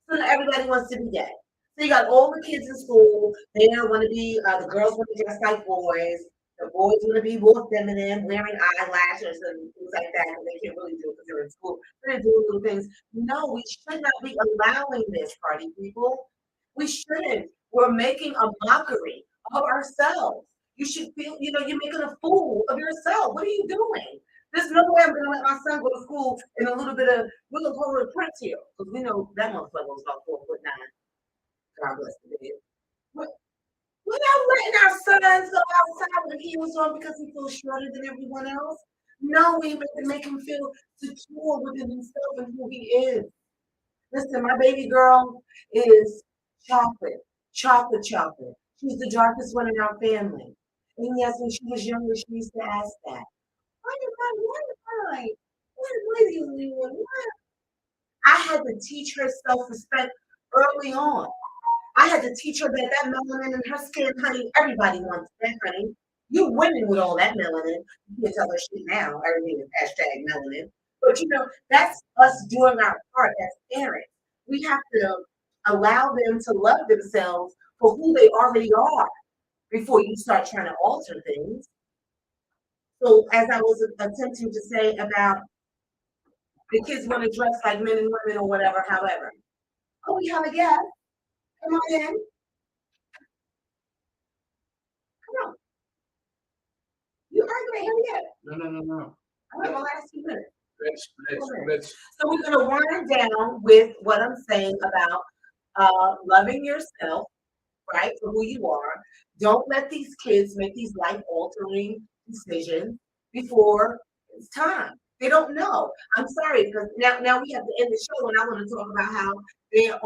A: so now everybody wants to be gay. So you got all the kids in school. They don't want to be, the girls want to dress like boys. The boys want to be more feminine, wearing eyelashes and things like that. And they can't really do it because they're in school. They're doing little things. No, we should not be allowing this, party people. We shouldn't. We're making a mockery of ourselves. You should feel, you're making a fool of yourself. What are you doing? There's no way I'm going to let my son go to school in a little bit of, we're going to call it a Prince here. Because we know that motherfucker was about 4'9". God bless the dead. We're not letting our sons go outside with heels on because he feels shorter than everyone else. No, we make him feel secure within himself and who he is. Listen, my baby girl is chocolate. Chocolate. She's the darkest one in our family. And yes, when she was younger, she used to ask that. Why am I? I had to teach her self-respect early on. I had to teach her that melanin in her skin, honey, everybody wants that, honey. You women with all that melanin, you can't tell her shit now. Everything is hashtag melanin. But that's us doing our part as parents. We have to allow them to love themselves for who they already are before you start trying to alter things. So as I was attempting to say about the kids want to dress like men and women or whatever, however. Oh, we have a guest. Come on in. Come on. You are going to hear me yet?
B: No.
A: All right, well, last 2 minutes.
B: Let's.
A: So we're going to wind down with what I'm saying about loving yourself, right, for who you are. Don't let these kids make these life-altering decisions before it's time. They don't know. I'm sorry, because now we have to end the show, and I want to talk about how they're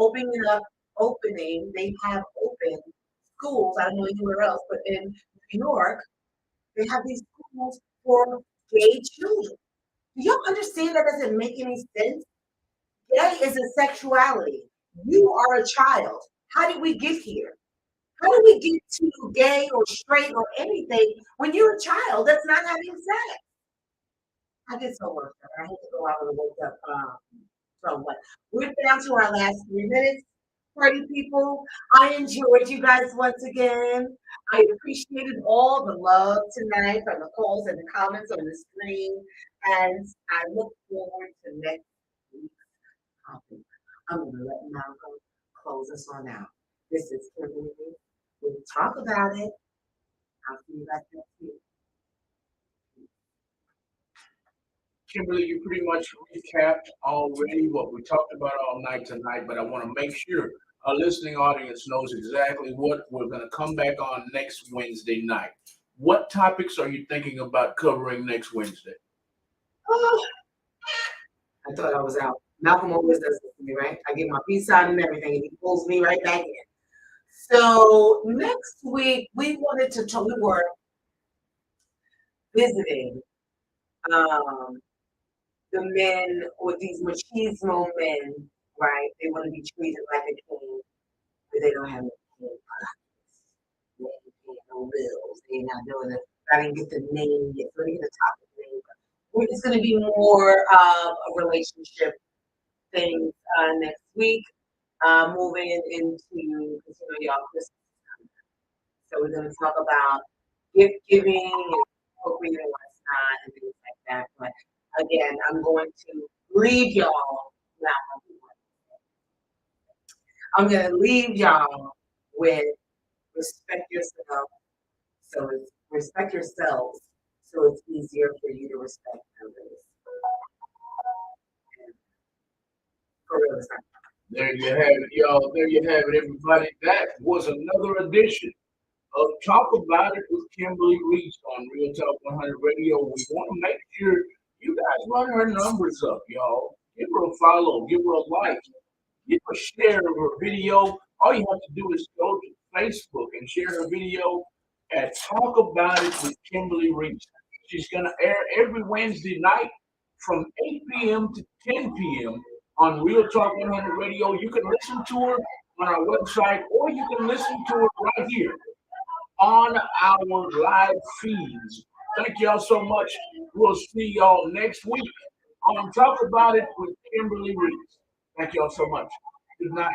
A: they have open schools, I don't know anywhere else, but in New York, they have these schools for gay children. Do y'all understand that doesn't make any sense? Gay is a sexuality. You are a child. How did we get here? How do we get to gay or straight or anything when you're a child that's not having sex? I get so worked up. I have to go out and wake up. So what? We're down to our last 3 minutes. Party people, I enjoyed you guys once again. I appreciated all the love tonight from the calls and the comments on the screen. And I look forward to next week's topic. I'm going to let Malcolm close us on out. This is Kimberly. We'll talk about it. I'll see you guys next week.
B: Kimberly, you pretty much recapped already what we talked about all night tonight, but I want to make sure our listening audience knows exactly what we're going to come back on next Wednesday night. What topics are you thinking about covering next Wednesday?
A: Oh, I thought I was out. Malcolm always does this to me, right? I get my peace sign and everything, and he pulls me right back in. So next week, we wanted to talk, we were visiting the men or these machismo men, right? They want to be treated like a king, but they don't have no king pockets. They ain't paying no bills. They're not doing it. I didn't get the name yet. So let me get the topic name. It's going to be more a relationship thing next week. Moving into, because y'all Christmas is coming. So we're going to talk about gift giving and appropriate and what's not and things like that. But again, I'm going to leave y'all. I'm going to leave y'all with respect yourself. So it's respect yourselves. So it's easier for you to respect others. And for real, it's not.
B: There you have it, y'all. There you have it, everybody. That was another edition of Talk About It with Kimberly Riese on Real Talk 100 Radio. We want to make sure you guys run her numbers up, y'all. Give her a follow, give her a like, give her a share of her video. All you have to do is go to Facebook and share her video at Talk About It with Kimberly Riese. She's going to air every Wednesday night from 8 p.m. to 10 p.m. on Real Talk 100 Radio. You can listen to her on our website, or you can listen to her right here on our live feeds. Thank y'all so much. We'll see y'all next week on Talk About It with Kimberly Riese. Thank y'all so much. Good night.